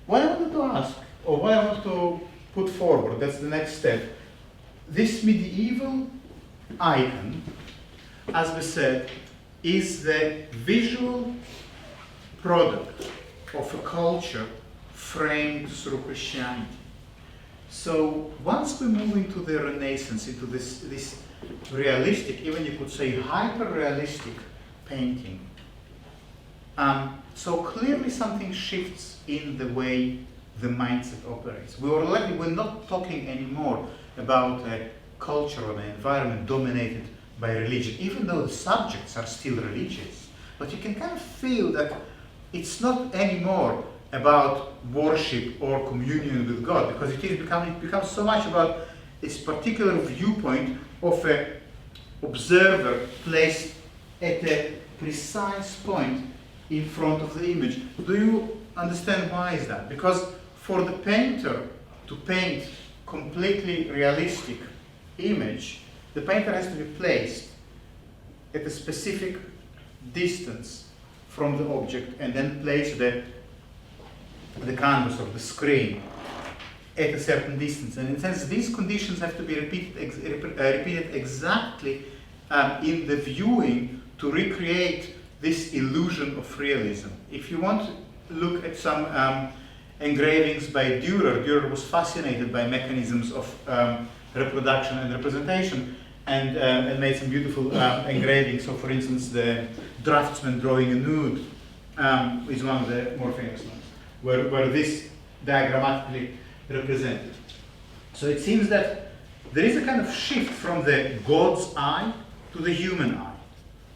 what I wanted to ask, or what I want to put forward, that's the next step. This medieval icon, as we said, is the visual product of a culture framed through Christianity. So once we move into the Renaissance, into this realistic, even you could say hyper-realistic painting, so clearly something shifts in the way the mindset operates. We're not talking anymore about a culture or an environment dominated by religion, even though the subjects are still religious. But you can kind of feel that it's not anymore about worship or communion with God, because it becomes so much about this particular viewpoint of an observer placed at a precise point in front of the image. Do you understand why is that? Because for the painter to paint completely realistic image, the painter has to be placed at a specific distance from the object and then place the canvas or the screen at a certain distance. And in a sense, these conditions have to be repeated exactly in the viewing to recreate this illusion of realism. If you want to look at some engravings by Dürer was fascinated by mechanisms of reproduction and representation, and made some beautiful engravings. So, for instance, the Draftsman drawing a nude is one of the more famous ones, where this diagrammatically represented. So it seems that there is a kind of shift from the God's eye to the human eye.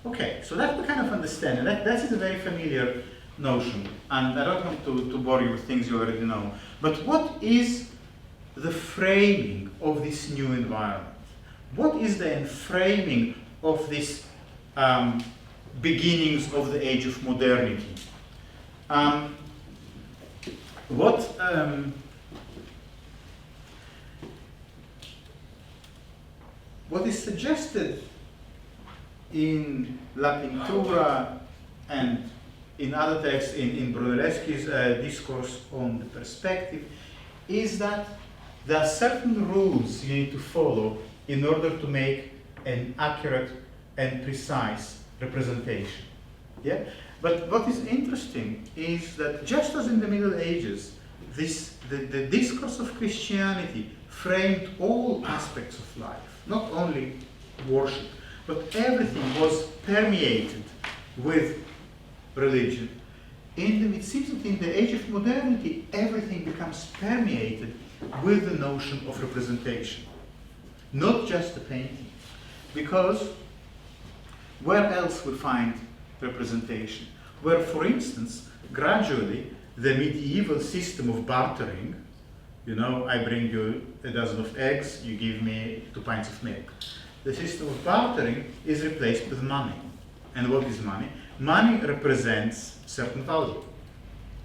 Okay, so that we kind of understand, and that is a very familiar notion, and I don't want to bore you with things you already know. But what is the framing of this new environment? What is the enframing of this beginnings of the age of modernity? what is suggested in La Pintura and in other texts in Brunelleschi's discourse on the perspective is that there are certain rules you need to follow in order to make an accurate and precise representation. Yeah? But what is interesting is that just as in the Middle Ages, the discourse of Christianity framed all aspects of life, not only worship, but everything was permeated with religion. It seems that in the age of modernity, everything becomes permeated with the notion of representation, not just the painting. Because where else we find representation? Where, for instance, gradually the medieval system of bartering, you know, I bring you a dozen of eggs, you give me 2 pints of milk. The system of bartering is replaced with money. And what is money? Money represents certain value.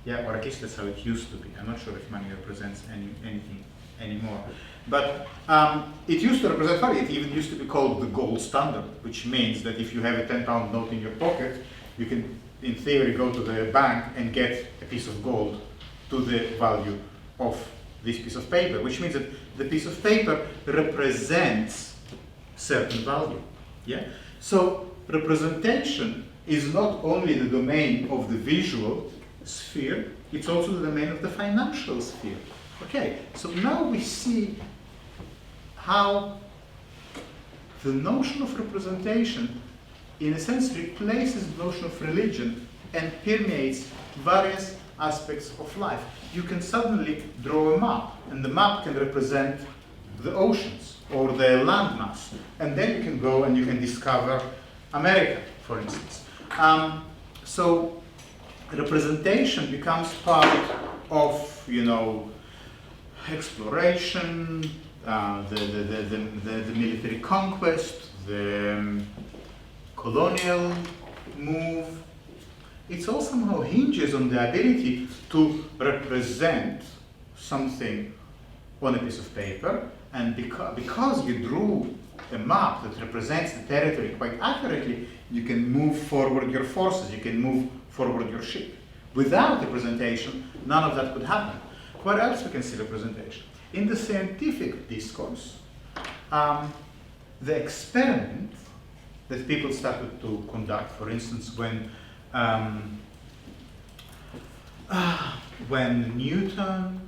Yeah, or at least that's how it used to be. I'm not sure if money represents anything anymore. But it used to represent value. It even used to be called the gold standard, which means that if you have a 10-pound note in your pocket, you can, in theory, go to the bank and get a piece of gold to the value of this piece of paper, which means that the piece of paper represents certain value. Yeah? So representation is not only the domain of the visual sphere, it's also the domain of the financial sphere. Okay, so now we see how the notion of representation in a sense replaces the notion of religion and permeates various aspects of life. You can suddenly draw a map, and the map can represent the oceans or the landmass, and then you can go and you can discover America, for instance. So representation becomes part of, you know, exploration, the military conquest, the colonial move. It all somehow hinges on the ability to represent something on a piece of paper, and because you drew a map that represents the territory quite accurately, you can move forward your forces, you can move forward your ship. Without representation, none of that could happen. Where else we can see representation? In the scientific discourse, the experiment that people started to conduct, for instance, when Newton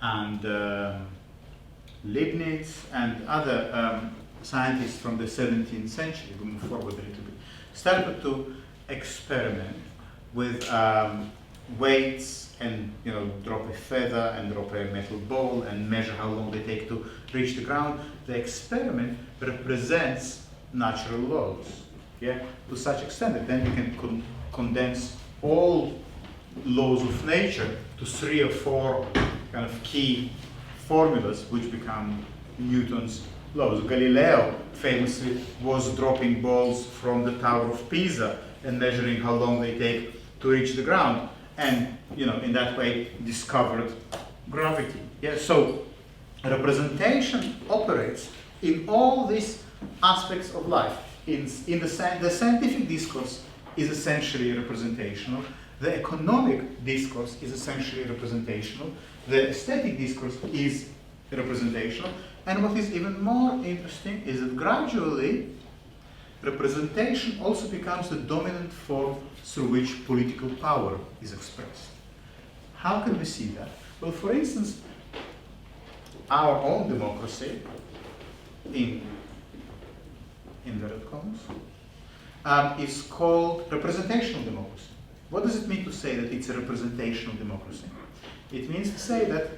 and Leibniz and other scientists from the 17th century, we move forward a little bit, started to experiment with weights and, you know, drop a feather and drop a metal ball and measure how long they take to reach the ground. The experiment represents natural laws, yeah, to such extent that then you can condense all laws of nature to 3 or 4 kind of key formulas which become Newton's laws. Galileo famously was dropping balls from the Tower of Pisa and measuring how long they take to reach the ground, and, you know, in that way discovered gravity. Yeah, so representation operates in all these aspects of life. The scientific discourse is essentially representational. The economic discourse is essentially representational. The aesthetic discourse is representational. And what is even more interesting is that gradually representation also becomes the dominant form through which political power is expressed. How can we see that? Well, for instance, our own democracy, in inverted commas, is called representational democracy. What does it mean to say that it's a representational democracy? It means to say that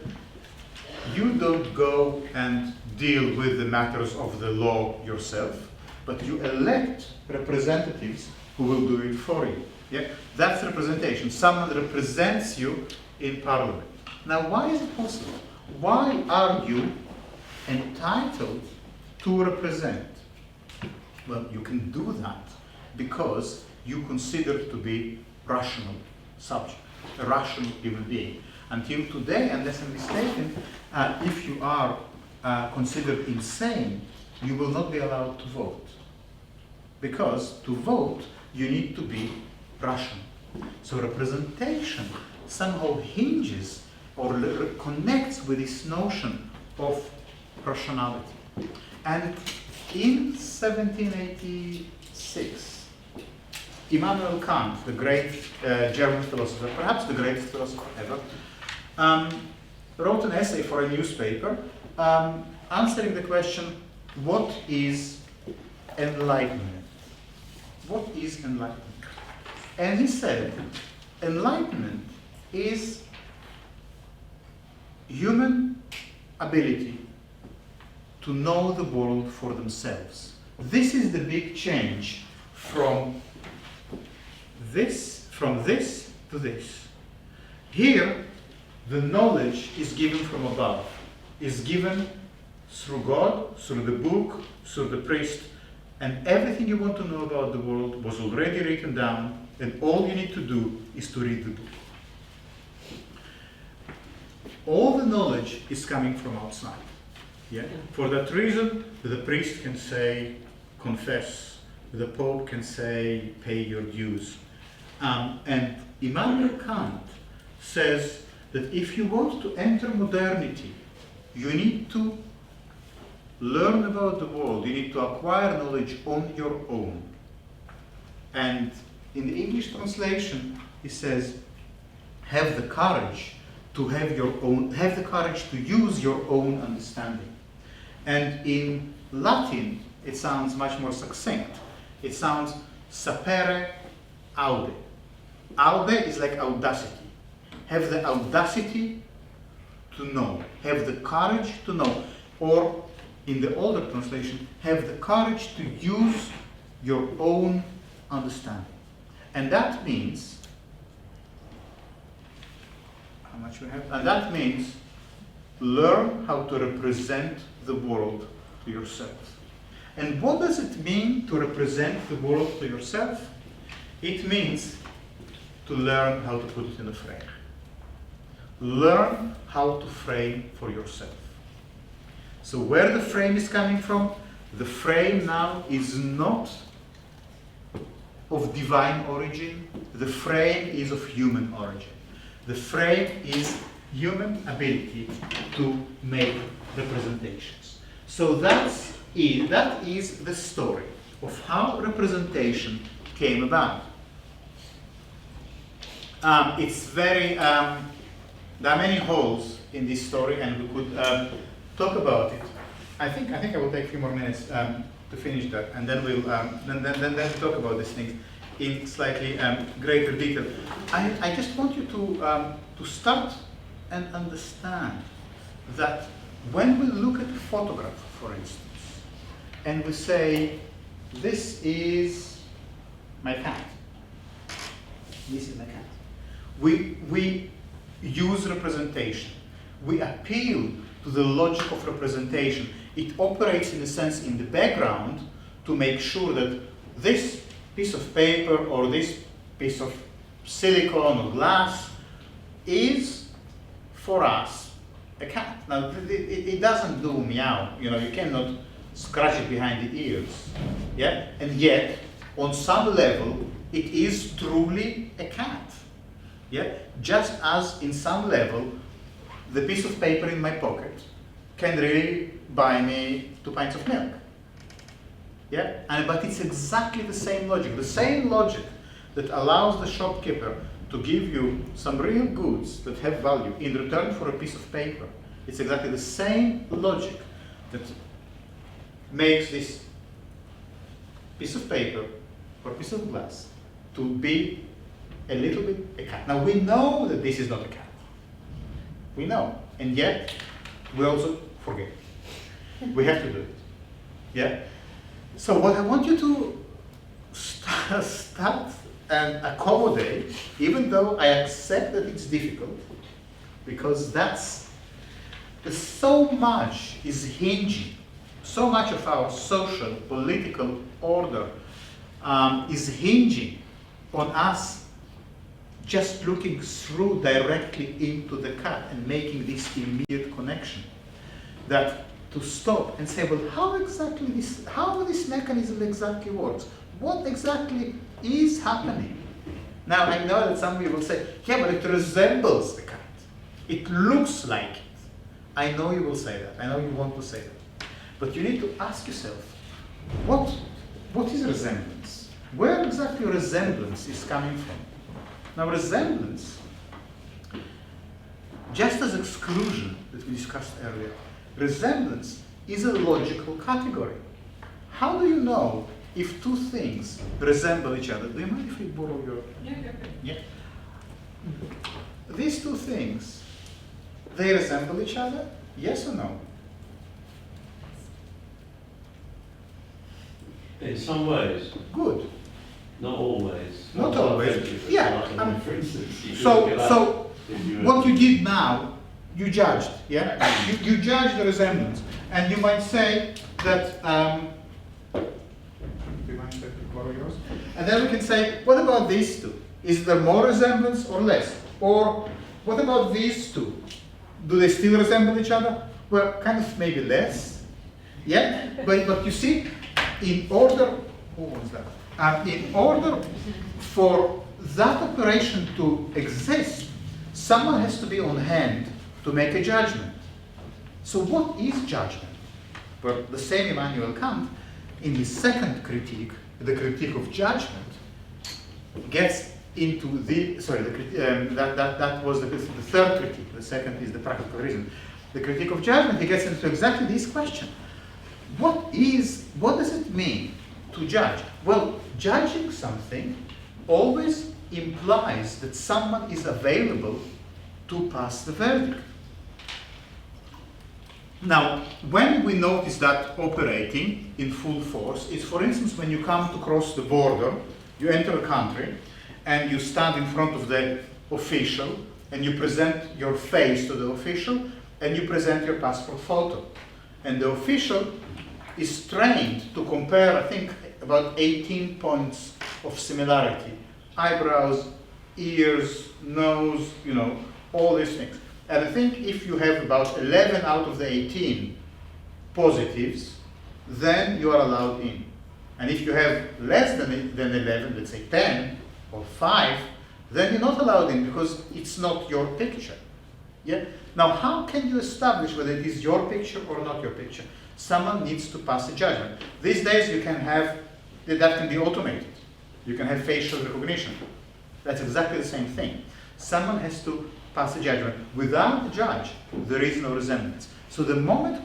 you don't go and deal with the matters of the law yourself, but you elect representatives who will do it for you. Yeah? That's representation. Someone represents you in parliament. Now, why is it possible? Why are you entitled to represent? Well, you can do that because you consider to be rational subject, a rational human being. Until today, unless I'm mistaken, if you are considered insane, you will not be allowed to vote. Because to vote, you need to be Russian. So representation somehow hinges or connects with this notion of rationality. And in 1786, Immanuel Kant, the great German philosopher, perhaps the greatest philosopher ever, wrote an essay for a newspaper answering the question, what is enlightenment? What is enlightenment? And he said, enlightenment is human ability to know the world for themselves. This is the big change from this to this. Here, the knowledge is given from above, is given through God, through the book, through the priest, and everything you want to know about the world was already written down, and all you need to do is to read the book. All the knowledge is coming from outside. Yeah? For that reason, the priest can say, confess. The Pope can say, pay your dues. And Immanuel Kant says that if you want to enter modernity, you need to learn about the world, you need to acquire knowledge on your own. And in the English translation, he says, have the courage to have your own, have the courage to use your own understanding. And in Latin, it sounds much more succinct. It sounds sapere aude. Aude is like audacity. Have the audacity to know. Have the courage to know. Or in the older translation, have the courage to use your own understanding. And that means, how much we have? And that means learn how to represent the world to yourself. And what does it mean to represent the world to yourself? It means to learn how to put it in a frame. Learn how to frame for yourself. So where the frame is coming from, the frame now is not of divine origin, the frame is of human origin. The frame is human ability to make representations. So that is the story of how representation came about. It's very, there are many holes in this story, and we could talk about it. I think I will take a few more minutes to finish that, and then we'll then talk about these things in slightly greater detail. I just want you to start and understand that when we look at a photograph, for instance, and we say, this is my cat. This is my cat. We use representation. We appeal to the logic of representation. It operates, in a sense, in the background to make sure that this piece of paper or this piece of silicone or glass is, for us, a cat. Now, it doesn't do meow. You know, you cannot scratch it behind the ears. Yeah? And yet, on some level, it is truly a cat. Yeah? Just as, in some level, the piece of paper in my pocket can really buy me 2 pints of milk. Yeah? But it's exactly the same logic that allows the shopkeeper to give you some real goods that have value in return for a piece of paper. It's exactly the same logic that makes this piece of paper or piece of glass to be a little bit a cat. Now we know that this is not a cat. We know, and yet we also forget. We have to do it. Yeah? So what I want you to start and accommodate, even though I accept that it's difficult, because so much is hinging, so much of our social, political order is hinging on us just looking through directly into the cat and making this immediate connection. That to stop and say, well, how this mechanism exactly works? What exactly is happening? Now, I know that some people say, yeah, but it resembles the cat. It looks like it. I know you will say that. I know you want to say that. But you need to ask yourself, what is resemblance? Where exactly resemblance is coming from? Now, resemblance, just as exclusion that we discussed earlier, resemblance is a logical category. How do you know if two things resemble each other? Do you mind if we borrow your... Yeah. These two things, they resemble each other? Yes or no? In some ways. Good. Not always. Not always. Yeah. For instance, you So what you did now, you judged, yeah? You judged the resemblance. And you might say that, do you mind if I borrow yours? And then we can say, what about these two? Is there more resemblance or less? Or what about these two? Do they still resemble each other? Well, kind of maybe less, yeah? But you see, in order, who was that? In order for that operation to exist, someone has to be on hand to make a judgment. So what is judgment? Well, the same Immanuel Kant, in his second critique, the critique of judgment, gets into the, that was the third critique. The second is the practical reason. The critique of judgment, he gets into exactly this question. What does it mean to judge? Well, judging something always implies that someone is available to pass the verdict. Now, when we notice that operating in full force is, for instance, when you come to cross the border, you enter a country, and you stand in front of the official, and you present your face to the official, and you present your passport photo. And the official is trained to compare, I think, about 18 points of similarity. Eyebrows, ears, nose, all these things. And I think if you have about 11 out of the 18 positives, then you are allowed in. And if you have less than 11, let's say 10 or 5, then you're not allowed in because it's not your picture. Yeah? Now, how can you establish whether it is your picture or not your picture? Someone needs to pass a judgment. These days you can have, that can be automated. You can have facial recognition. That's exactly the same thing. Someone has to pass a judgment. Without the judge, there is no resemblance. So the moment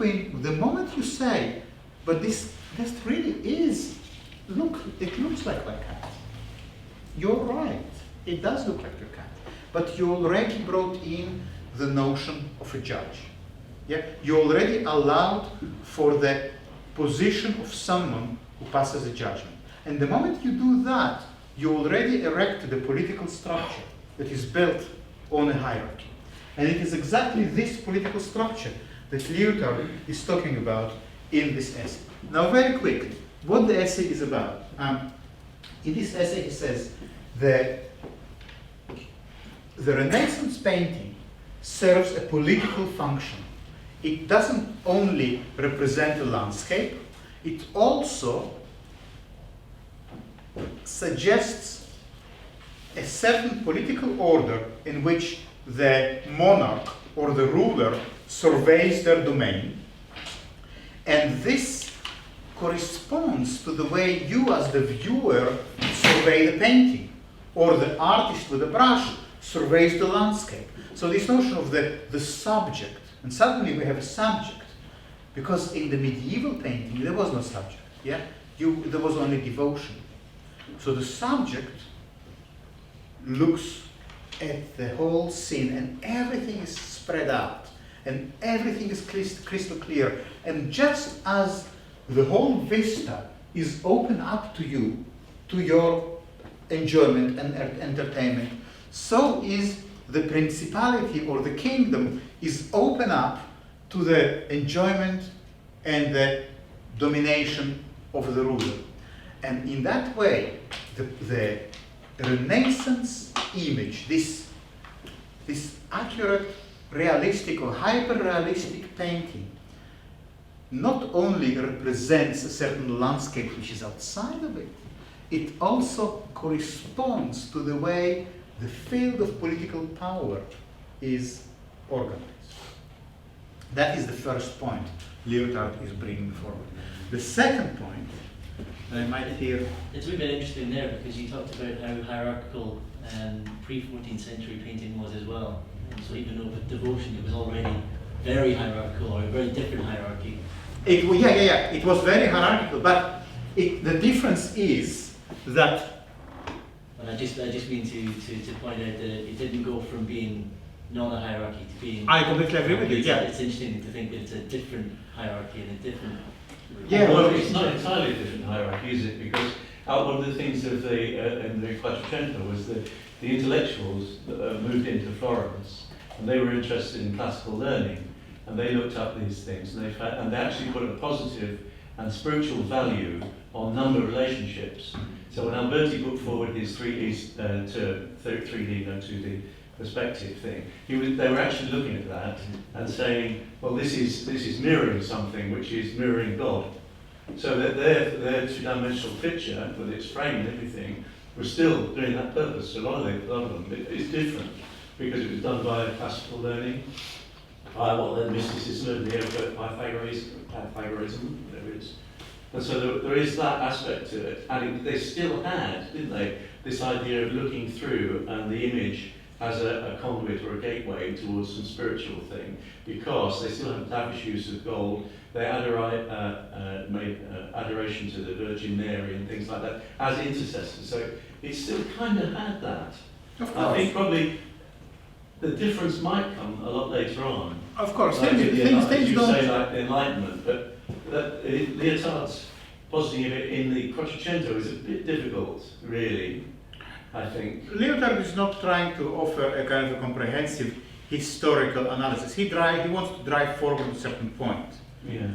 you say, but this really is, look, it looks like my cat. You're right, it does look like your cat. But you already brought in the notion of a judge. Yeah? You already allowed for the position of someone who passes a judgment. And the moment you do that, you already erected a political structure that is built on a hierarchy. And it is exactly this political structure that Lyotard is talking about in this essay. Now, very quickly, what the essay is about. In this essay, he says that the Renaissance painting serves a political function. It doesn't only represent a landscape, it also suggests a certain political order in which the monarch or the ruler surveys their domain, and this corresponds to the way you as the viewer survey the painting, or the artist with a brush surveys the landscape. So this notion of the subject, and suddenly we have a subject, because in the medieval painting there was no subject, yeah? There was only devotion. So the subject looks at the whole scene and everything is spread out and everything is crystal clear. And just as the whole vista is open up to you, to your enjoyment and entertainment, so is the principality or the kingdom is open up to the enjoyment and the domination of the ruler. And in that way, the Renaissance image, this accurate, realistic or hyper-realistic painting, not only represents a certain landscape which is outside of it, it also corresponds to the way the field of political power is organized. That is the first point Lyotard is bringing forward. The second point, I might hear... It's a wee bit interesting there because you talked about how hierarchical pre-14th century painting was as well. And so even though with devotion it was already very hierarchical or a very different hierarchy. It was very hierarchical, but the difference is that... And I just mean to point out that it didn't go from being not a hierarchy to being... I completely agree with you, yeah. It's interesting to think that it's a different hierarchy and a different... Yeah, well, it's not entirely a different hierarchy, is it? Because one of the things of in the Quattrocento was that the intellectuals moved into Florence, and they were interested in classical learning, and they looked up these things, and they actually put a positive and spiritual value on number relationships. So when Alberti put forward his 3D, 2D perspective thing, they were actually looking at that and saying, well, this is mirroring something which is mirroring God. So that their two-dimensional picture, with its frame and everything, was still doing that purpose. So a lot of them, it's different because it was done by classical learning, by what the mysticism of Pythagoreanism, whatever it is. And so there is that aspect to it. And they still had, didn't they, this idea of looking through and the image as a conduit or a gateway towards some spiritual thing, because they still had lavish use of gold. They made adoration to the Virgin Mary and things like that as intercessors. So it still kind of had that. I think probably the difference might come a lot later on. Of course, like things you don't... say, like the Enlightenment, but Lyotard's positing it in the Quattrocento is a bit difficult, really, I think. Lyotard is not trying to offer a kind of a comprehensive historical analysis. He wants to drive forward a certain point. Yeah.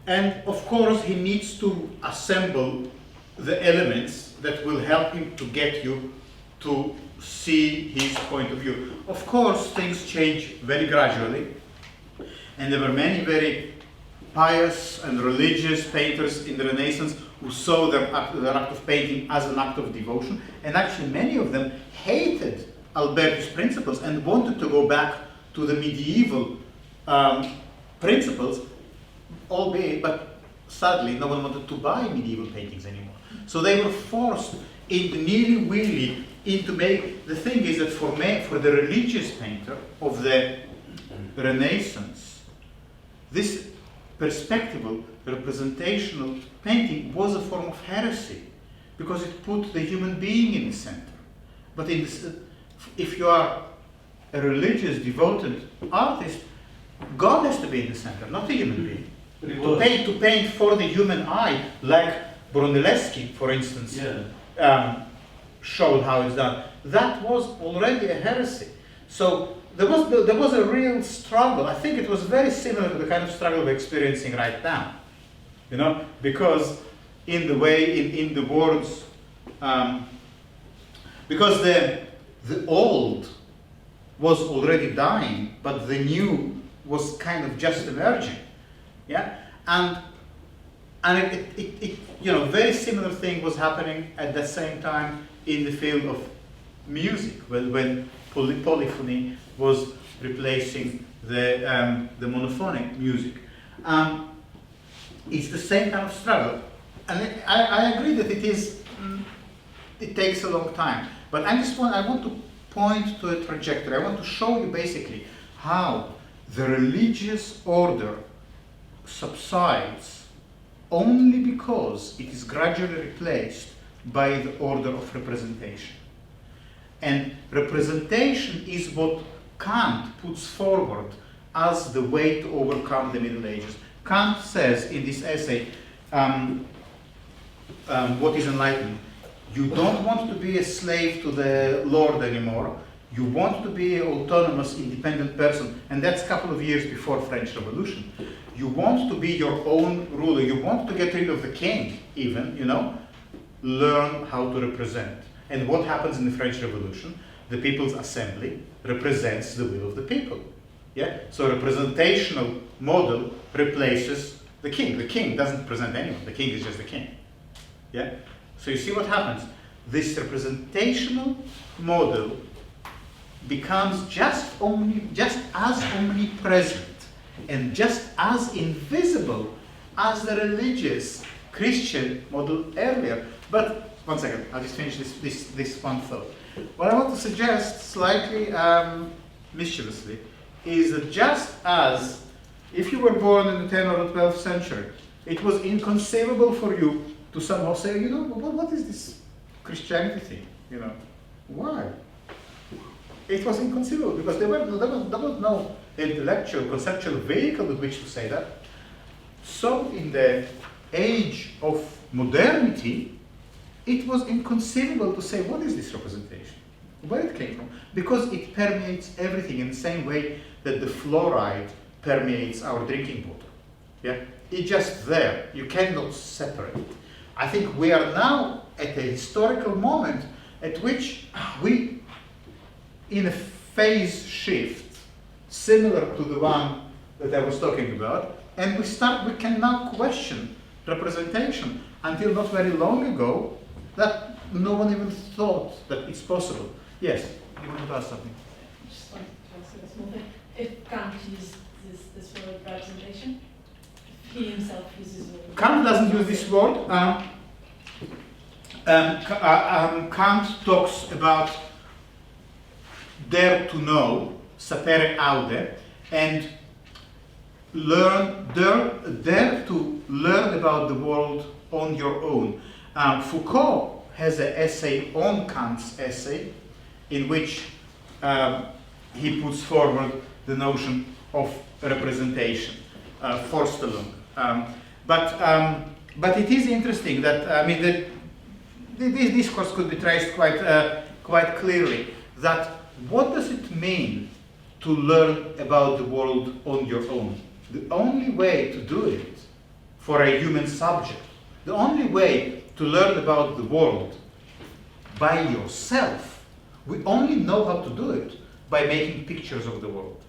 And of course, he needs to assemble the elements that will help him to get you to see his point of view. Of course, things change very gradually, and there were many very pious and religious painters in the Renaissance who saw their act of painting as an act of devotion, and actually many of them hated Alberti's principles and wanted to go back to the medieval principles, albeit, but sadly no one wanted to buy medieval paintings anymore. So they were forced into nearly into make. The thing is that for the religious painter of the Renaissance, this perspectival, representational painting was a form of heresy because it put the human being in the center. But if you are a religious, devoted artist, God has to be in the center, not the human being. To paint for the human eye, like Brunelleschi, for instance, showed how it's done. That was already a heresy. So there was a real struggle. I think it was very similar to the kind of struggle we're experiencing right now. You know, because in the way, in the words, because the old was already dying, but the new was kind of just emerging. Yeah, and it you know, very similar thing was happening at the same time in the field of music, when polyphony was replacing the monophonic music. It's the same kind of struggle, and I agree that it takes a long time. But I want to point to a trajectory. I want to show you basically how the religious order subsides only because it is gradually replaced by the order of representation. And representation is what Kant puts forward as the way to overcome the Middle Ages. Kant says in this essay, What is Enlightenment? You don't want to be a slave to the Lord anymore. You want to be an autonomous, independent person, and that's a couple of years before French Revolution. You want to be your own ruler. You want to get rid of the king, even, you know. Learn how to represent. And what happens in the French Revolution? The People's Assembly represents the will of the people. Yeah? So representational model replaces the king. The king doesn't represent anyone. The king is just the king. Yeah? So you see what happens? This representational model becomes just as omnipresent and just as invisible as the religious Christian model earlier. But 1 second, I'll just finish this one thought. What I want to suggest, slightly mischievously, is that just as if you were born in the 10th or the 12th century, it was inconceivable for you to somehow say, you know, what is this Christianity thing? You know, why? It was inconceivable because there was no intellectual, conceptual vehicle with which to say that. So in the age of modernity, it was inconceivable to say, what is this representation? Where it came from? Because it permeates everything in the same way that the fluoride permeates our drinking water. Yeah? It's just there. You cannot separate it. I think we are now at a historical moment at which we, in a phase shift, similar to the one that I was talking about, and we can now question representation. Until not very long ago, that no one even thought that it's possible. Yes, you wanted to ask something? Just like to ask a small thing. If Kant used this word representation, if he himself uses it. Kant doesn't use this word. Kant talks about dare to know, sapere aude, and dare to learn about the world on your own. Foucault has an essay on Kant's essay in which he puts forward the notion of representation, Forstellung. But it is interesting that, this discourse could be traced quite clearly, that what does it mean to learn about the world on your own? The only way to do it for a human subject, the only way to learn about the world by yourself, we only know how to do it by making pictures of the world.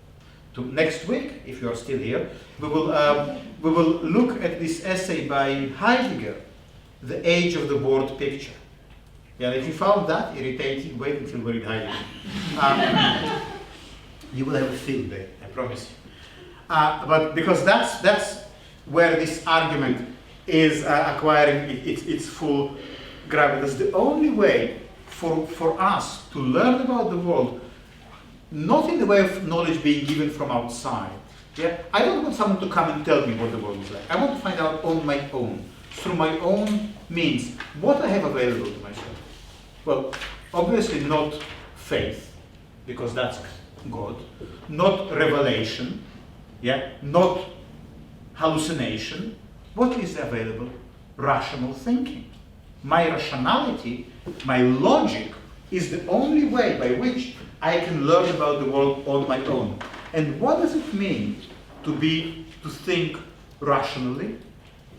Next week, if you are still here, we will look at this essay by Heidegger, The Age of the Word Picture. Yeah, if you found that irritating, wait until we read Heidegger. You will have a field day, I promise you. But because that's where this argument is acquiring its full gravitas. The only way for us to learn about the world, not in the way of knowledge being given from outside. Yeah? I don't want someone to come and tell me what the world is like. I want to find out on my own, through my own means, what I have available to myself. Well, obviously not faith, because that's God, not revelation, yeah, not hallucination. What is available? Rational thinking. My rationality, my logic, is the only way by which I can learn about the world on my own. And what does it mean to think rationally?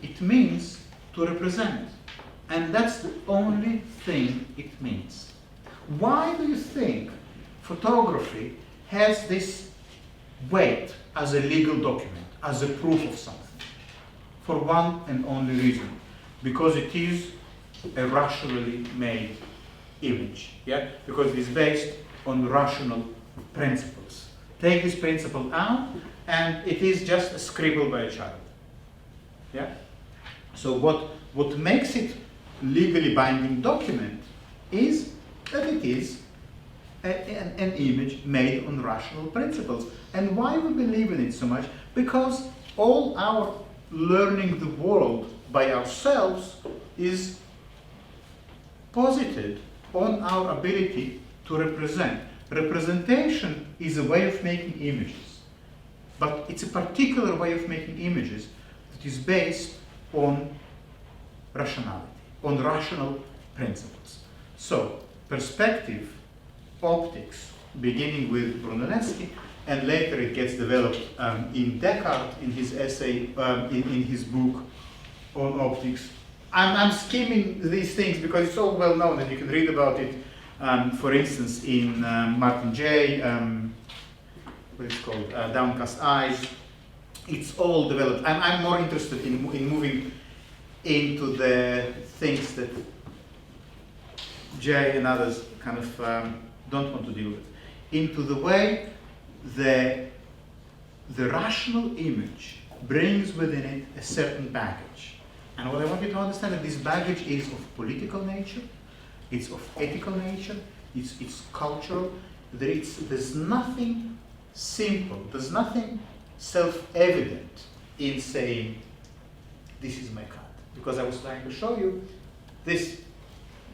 It means to represent. And that's the only thing it means. Why do you think photography has this weight as a legal document, as a proof of something? For one and only reason. Because it is a rationally made image. Yeah? Because it is based on rational principles. Take this principle out, and it is just a scribble by a child. Yeah? So what makes it legally binding document is that it is an image made on rational principles. And why we believe in it so much? Because all our learning the world by ourselves is posited on our ability to represent. Representation is a way of making images, but it's a particular way of making images that is based on rationality, on rational principles. So, perspective, optics, beginning with Brunelleschi, and later it gets developed in Descartes, in his essay, in his book on optics, I'm skimming these things because it's all well known and you can read about it. For instance, in Martin J. What is it called? Downcast Eyes. It's all developed. I'm more interested in moving into the things that Jay and others kind of don't want to deal with. Into the way the rational image brings within it a certain baggage. And what I want you to understand that this baggage is of political nature, it's of ethical nature, it's cultural. There's nothing simple, there's nothing self-evident in saying, this is my cat. Because I was trying to show you, this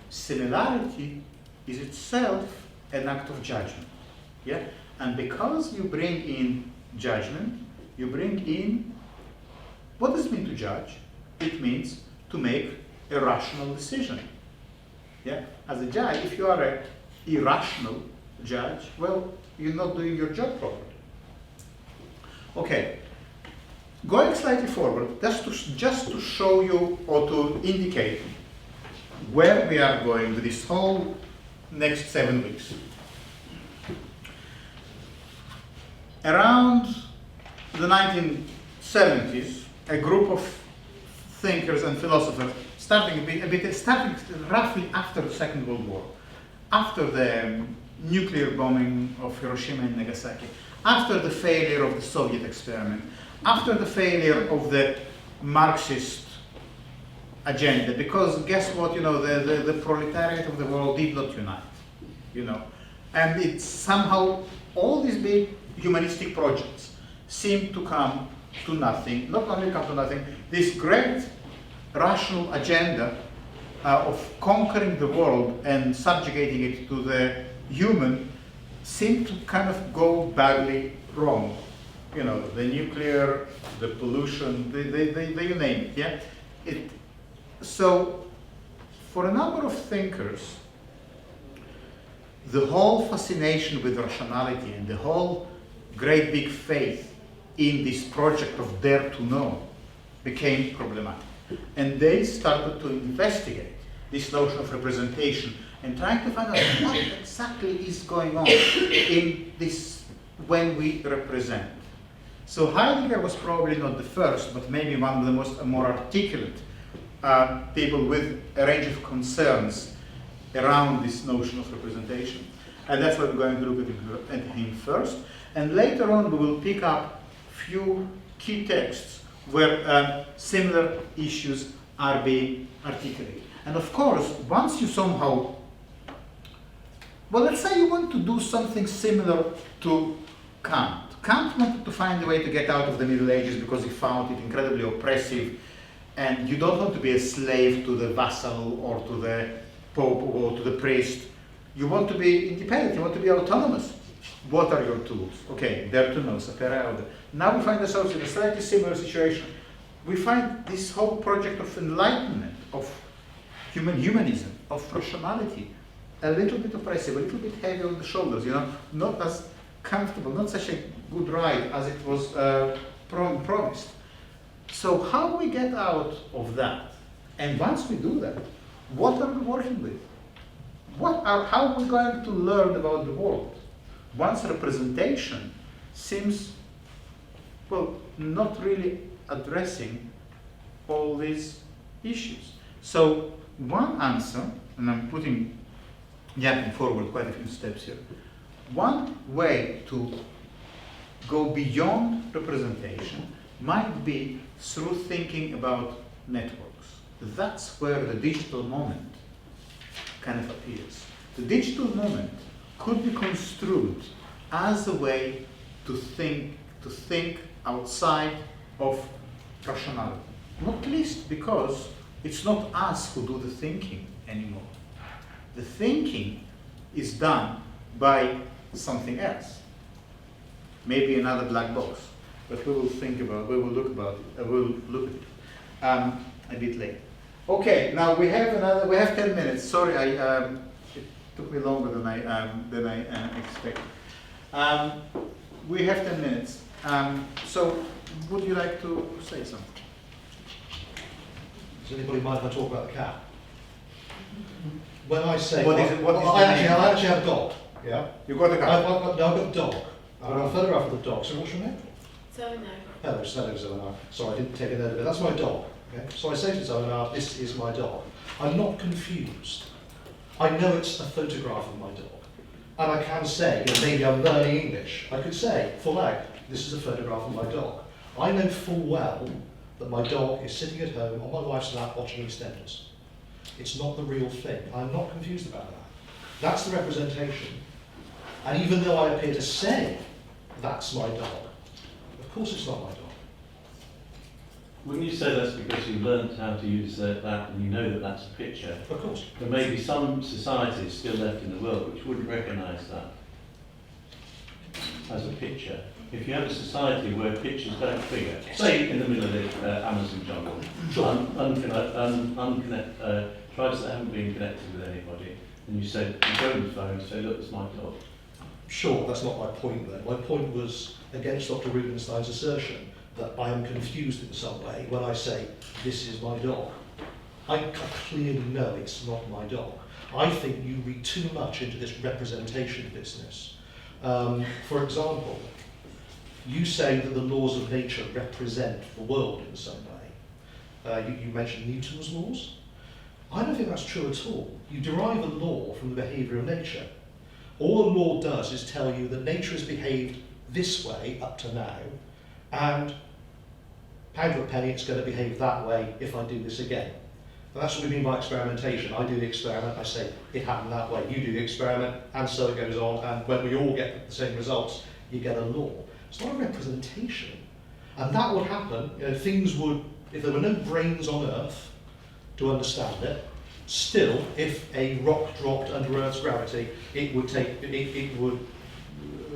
similarity is itself an act of judgment. Yeah? And because you bring in judgment, you bring in, what does it mean to judge? It means to make a rational decision. Yeah? As a judge, if you are an irrational judge, well, you're not doing your job properly. Okay, going slightly forward, just to show you or to indicate where we are going with this whole next 7 weeks. Around the 1970s, a group of thinkers and philosophers, starting roughly after the Second World War, after the nuclear bombing of Hiroshima and Nagasaki, after the failure of the Soviet experiment, after the failure of the Marxist agenda, because guess what, the proletariat of the world did not unite, and it's somehow all these big humanistic projects seem to come to nothing, not only come to nothing, this great rational agenda of conquering the world and subjugating it to the human seem to kind of go badly wrong. The nuclear, the pollution, you name it, yeah? So, for a number of thinkers, the whole fascination with rationality and the whole great big faith in this project of dare to know became problematic. And they started to investigate this notion of representation and trying to find out what exactly is going on in this when we represent. So Heidegger was probably not the first, but maybe one of the more articulate people with a range of concerns around this notion of representation. And that's what we're going to look at him first. And later on, we will pick up few key texts where similar issues are being articulated. And of course, once you somehow, well, let's say you want to do something similar to Kant. Kant wanted to find a way to get out of the Middle Ages because he found it incredibly oppressive, and you don't want to be a slave to the vassal or to the pope or to the priest. You want to be independent, you want to be autonomous. What are your tools? Okay, dare to know, sapere aude. Now we find ourselves in a slightly similar situation. We find this whole project of enlightenment, of humanism, of rationality, a little bit oppressive, a little bit heavy on the shoulders, not as comfortable, not such a good ride as it was promised. So how we get out of that? And once we do that, what are we working with? How are we going to learn about the world? Once representation seems, well, not really addressing all these issues. So one answer, and I'm jumping forward quite a few steps here, one way to go beyond representation might be through thinking about networks. That's where the digital moment kind of appears. The digital moment could be construed as a way to think outside of rationality. Not least because it's not us who do the thinking anymore. The thinking is done by something else. Maybe another black box, but we will look at it a bit later. Okay, now we have 10 minutes. Sorry, it took me longer than I expected. We have 10 minutes. So would you like to say something? Does anybody mind if I talk about the cat? When I say, What is it? What is the I name? actually have a dog. Yeah. You got a cat? I've got a dog. I've got a photograph of the dog. So what's your name? So no. Hello, Zelenar. Sorry, I didn't take a note of it. That's my dog. Okay? So I say to Zelenar, this is my dog. I'm not confused. I know it's a photograph of my dog. And I can say, you know, maybe I'm learning English. I could say, full out, this is a photograph of my dog. I know full well that my dog is sitting at home on my wife's lap watching EastEnders. It's not the real thing. I'm not confused about that. That's the representation. And even though I appear to say that's my dog, of course it's not my dog. Wouldn't you say that's because you learnt how to use that and you know that that's a picture? Of course. There may be some societies still left in the world which wouldn't recognise that as a picture. If you have a society where pictures don't figure, say in the middle of the Amazon jungle, tribes that haven't been connected with anybody, and you said, you go on the phone and say, look, it's my dog. Sure, that's not my point though. My point was against Dr. Rubinstein's assertion that I am confused in some way when I say, this is my dog. I clearly know it's not my dog. I think you read too much into this representation business. For example, you say that the laws of nature represent the world in some way. You mentioned Newton's laws. I don't think that's true at all. You derive a law from the behaviour of nature. All a law does is tell you that nature has behaved this way up to now, and pound for a penny, it's going to behave that way if I do this again. And that's what we mean by experimentation. I do the experiment, I say it happened that way. You do the experiment, and so it goes on. And when we all get the same results, you get a law. It's not a representation. And that would happen, you know, things would, if there were no brains on Earth to understand it, still, if a rock dropped under Earth's gravity, it would take, it would,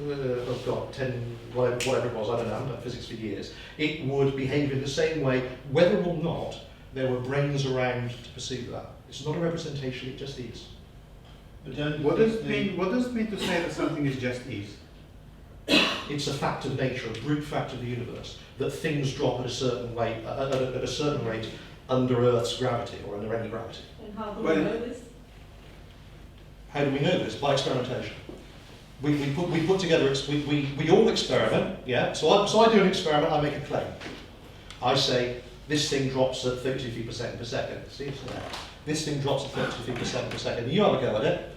oh God, 10, whatever it was, I don't know, I've done physics for years, it would behave in the same way, whether or not there were brains around to perceive that. It's not a representation, it just is. But what does it mean to say that something is just is? It's a fact of nature, a brute fact of the universe, that things drop at a certain rate, at a certain rate under Earth's gravity or under any gravity. And how do we know this? How do we know this? By experimentation. We put together, we all experiment, yeah? So I do an experiment, I make a claim. I say, this thing drops at 32 feet per second. See, it's there. This thing drops at 32 feet per second. You have a go at it,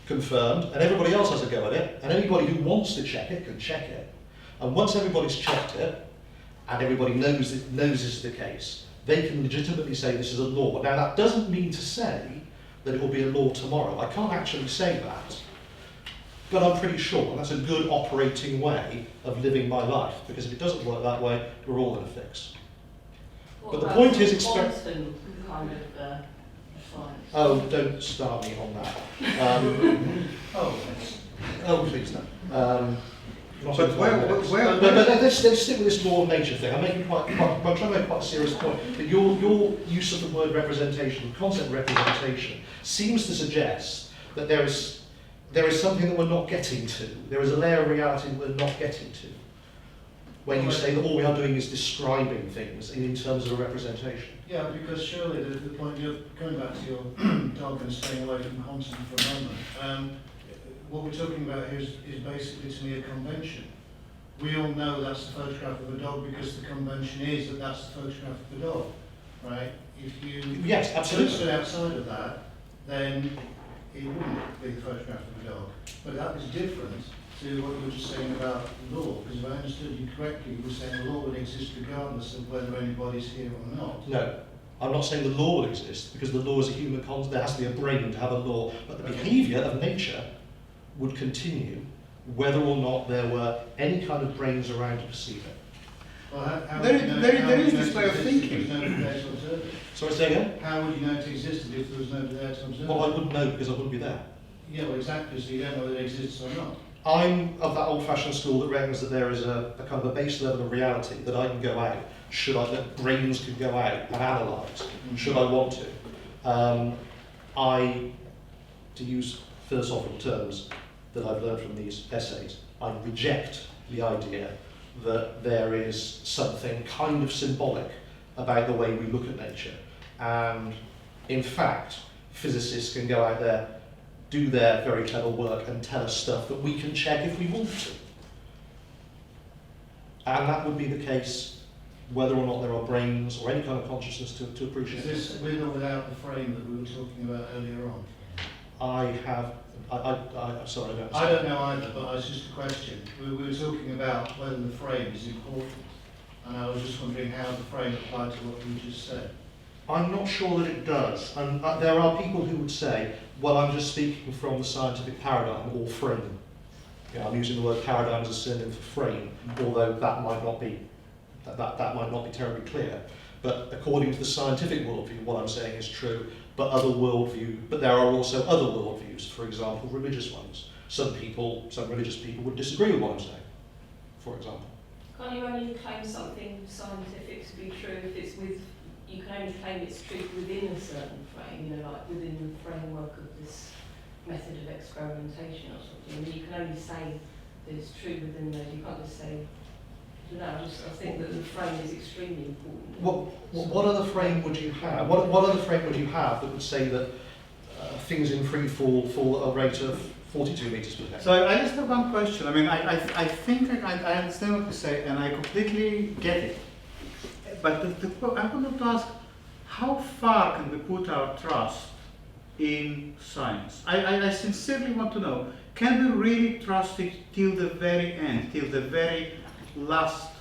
confirmed, and everybody else has a go at it, and anybody who wants to check it can check it. And once everybody's checked it, and everybody knows this is the case, they can legitimately say this is a law. Now that doesn't mean to say that it will be a law tomorrow. I can't actually say that, but I'm pretty sure that's a good operating way of living my life, because if it doesn't work that way, we're all in a fix. But the point is quantum kind of science. Oh, don't start me on that. Oh, please no. But let's stick with this law of nature thing. I'm trying to make quite a serious point. That your use of the word representation, the concept representation, seems to suggest that there is something that we're not getting to. There is a layer of reality that we're not getting to. When you say that all we are doing is describing things in terms of a representation. Yeah, because surely the point, you're going back to your dog and staying away from content for a moment. What we're talking about here is basically, to me, a convention. We all know that's the photograph of a dog because the convention is that that's the photograph of the dog, right? If you yes, absolutely. stood outside of that, then it wouldn't be the photograph of a dog. But that is different to what you were just saying about law, because if I understood you correctly, you were saying the law would exist regardless of whether anybody's here or not. No, I'm not saying the law will exist, because the law is a human concept. There has to be a brain to have a law, but the behaviour of nature would continue whether or not there were any kind of brains around to perceive it. Well, there is this way of thinking. Sorry, say again? How would you know it existed if there was nobody there to observe? Well, I wouldn't know because I wouldn't be there. Yeah, well, exactly, so you don't know whether it exists or not. I'm of that old-fashioned school that reckons that there is a kind of a base level of reality that I can go out, that brains can go out and analyse, should I want to. To use philosophical terms that I've learned from these essays, I reject the idea that there is something kind of symbolic about the way we look at nature. And in fact, physicists can go out there, do their very clever work and tell us stuff that we can check if we want to. And that would be the case whether or not there are brains or any kind of consciousness to appreciate. Is this with or without the frame that we were talking about earlier on? Sorry, I don't I don't know either, but it's just a question. We were talking about whether the frame is important, and I was just wondering how the frame applied to what you just said. I'm not sure that it does. And there are people who would say, well, I'm just speaking from the scientific paradigm or frame. You know, I'm using the word paradigm as a synonym for frame, although that might not be that might not be terribly clear. But according to the scientific worldview, what I'm saying is true. But there are also other worldviews. For example, religious ones. Some religious people would disagree with what I'm saying. For example. Can't you only claim something scientific to be true if it's you can only claim its truth within a certain frame, like within the framework of this method of experimentation or something. I mean, you can only say that it's true within those. You can't just say, I think that the frame is extremely important. What other frame would you have? What other frame would you have that would say that things in free fall at a rate of 42 meters per second? So I just have one question. I mean, I think I understand what you say, and I completely get it. But I wanted to ask, how far can we put our trust in science? I sincerely want to know, can we really trust it till the very end, till the very last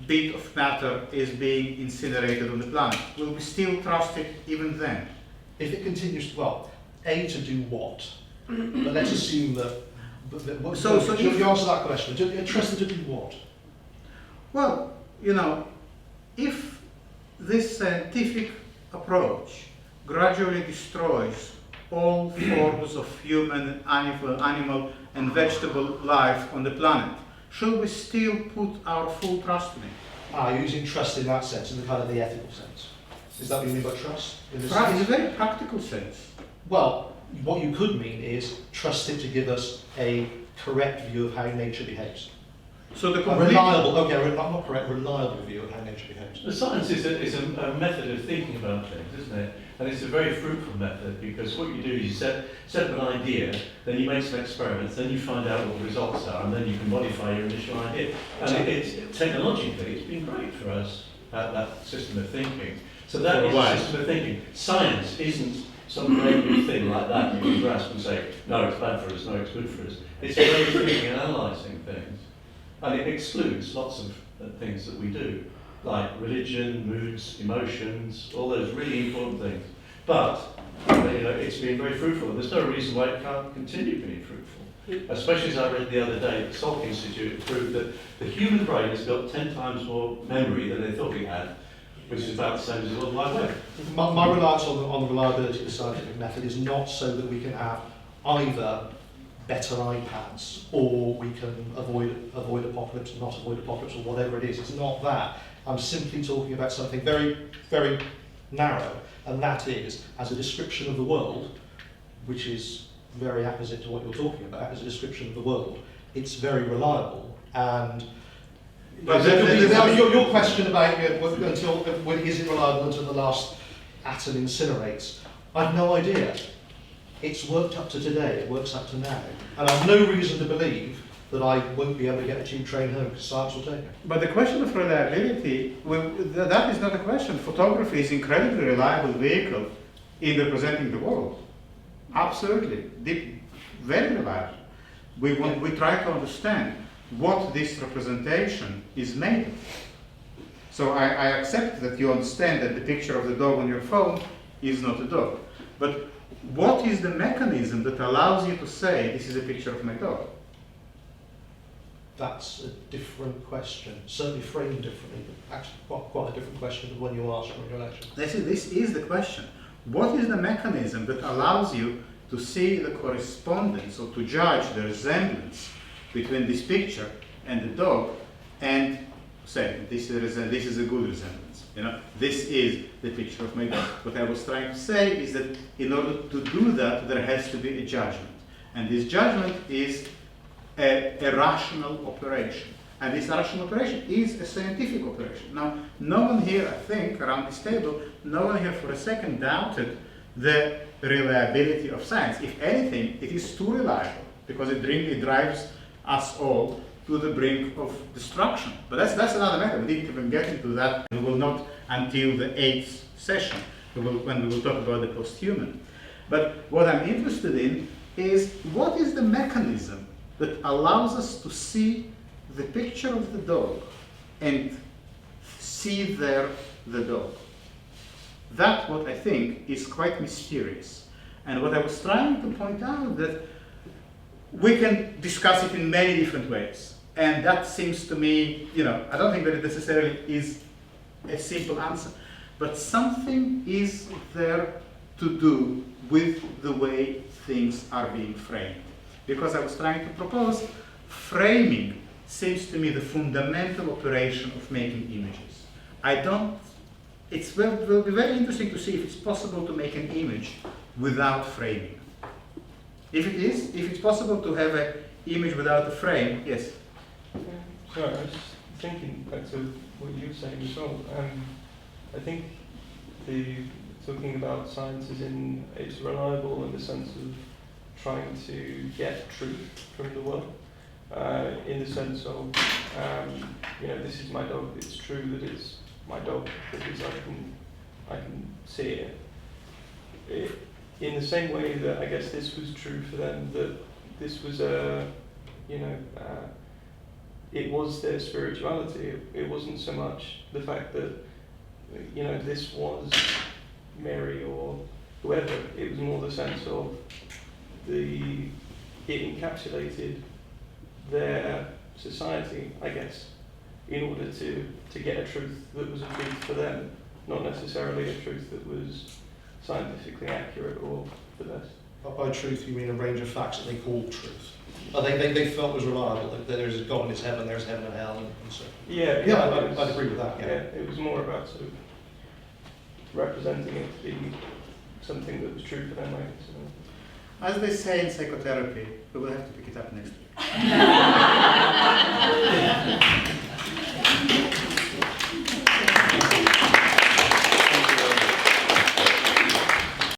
bit of matter is being incinerated on the planet? Will we still trust it even then? If it continues, to do what? But let's assume that. So you answer that question. Trust it to do what? Well, if this scientific approach gradually destroys all forms of human, animal, and vegetable life on the planet, should we still put our full trust in it? Using trust in that sense, in the kind of the ethical sense. Is that what you mean by trust? In a very practical sense. Well, what you could mean is trust it to give us a correct view of how nature behaves. So the reliable view of how nature behaves. The science is a method of thinking about things, isn't it? And it's a very fruitful method, because what you do is you set up an idea, then you make some experiments, then you find out what the results are, and then you can modify your initial idea. And technologically, it's been great for us, that system of thinking. So that is a system of thinking. Science isn't some great new thing like that you can grasp and say, no, it's bad for us, no, it's good for us. It's a way of thinking and analysing things. And it excludes lots of things that we do, like religion, moods, emotions, all those really important things. But it's been very fruitful, and there's no reason why it can't continue being fruitful. Especially as I read the other day, the Salk Institute proved that the human brain has got 10 times more memory than they thought it had, which is about the same as the World Wide Web. My reliance on the reliability of the scientific method is not so that we can have either better iPads, or we can avoid apocalypse, not avoid apocalypse, or whatever it is. It's not that. I'm simply talking about something very, very narrow, and that is, as a description of the world, which is very opposite to what you're talking about, as a description of the world, it's very reliable. And your question about when is it reliable until the last atom incinerates, I've no idea. It's worked up to today, it works up to now. And I've no reason to believe that I won't be able to get a tube train home because science will take it. But the question of reliability, that is not a question. Photography is an incredibly reliable vehicle in representing the world. Absolutely. Very reliable. We try to understand what this representation is made of. So I accept that you understand that the picture of the dog on your phone is not a dog. But what is the mechanism that allows you to say this is a picture of my dog? That's a different question, certainly framed differently, but actually quite a different question than when you asked from your lecture. This is the question. What is the mechanism that allows you to see the correspondence or to judge the resemblance between this picture and the dog and say this is a good resemblance? This is the picture of my dog. What I was trying to say is that in order to do that, there has to be a judgment. And this judgment is a rational operation. And this rational operation is a scientific operation. Now, no one here, I think, around this table, no one here for a second doubted the reliability of science. If anything, it is too reliable because it really drives us all to the brink of destruction. But that's another matter. We didn't even get into that. We will not until the 8th session, when we will talk about the post-human. But what I'm interested in is what is the mechanism that allows us to see the picture of the dog and see there the dog. That, what I think, is quite mysterious. And what I was trying to point out that we can discuss it in many different ways. And that seems to me, I don't think that it necessarily is a simple answer. But something is there to do with the way things are being framed. Because I was trying to propose framing seems to me the fundamental operation of making images. It will be very interesting to see if it's possible to make an image without framing. If it's possible to have an image without a frame, yes? Sorry, I was just thinking back to what you were saying as well. I think talking about science is it's reliable in the sense of trying to get truth from the world. In the sense of, this is my dog. It's true that it's my dog because I can see it. In the same way that I guess this was true for them, that this was it was their spirituality. It wasn't so much the fact that this was Mary or whoever. It was more the sense of it encapsulated their society, I guess, in order to get a truth that was a truth for them, not necessarily a truth that was scientifically accurate or the best. By truth, you mean a range of facts that they call truth. They felt was reliable, that there is a God and it's heaven, there's heaven and hell, and so. Yeah, I'd agree with that. Yeah, it was more about sort of representing it to be something that was true for them, I guess. As they say in psychotherapy, we will have to pick it up next week.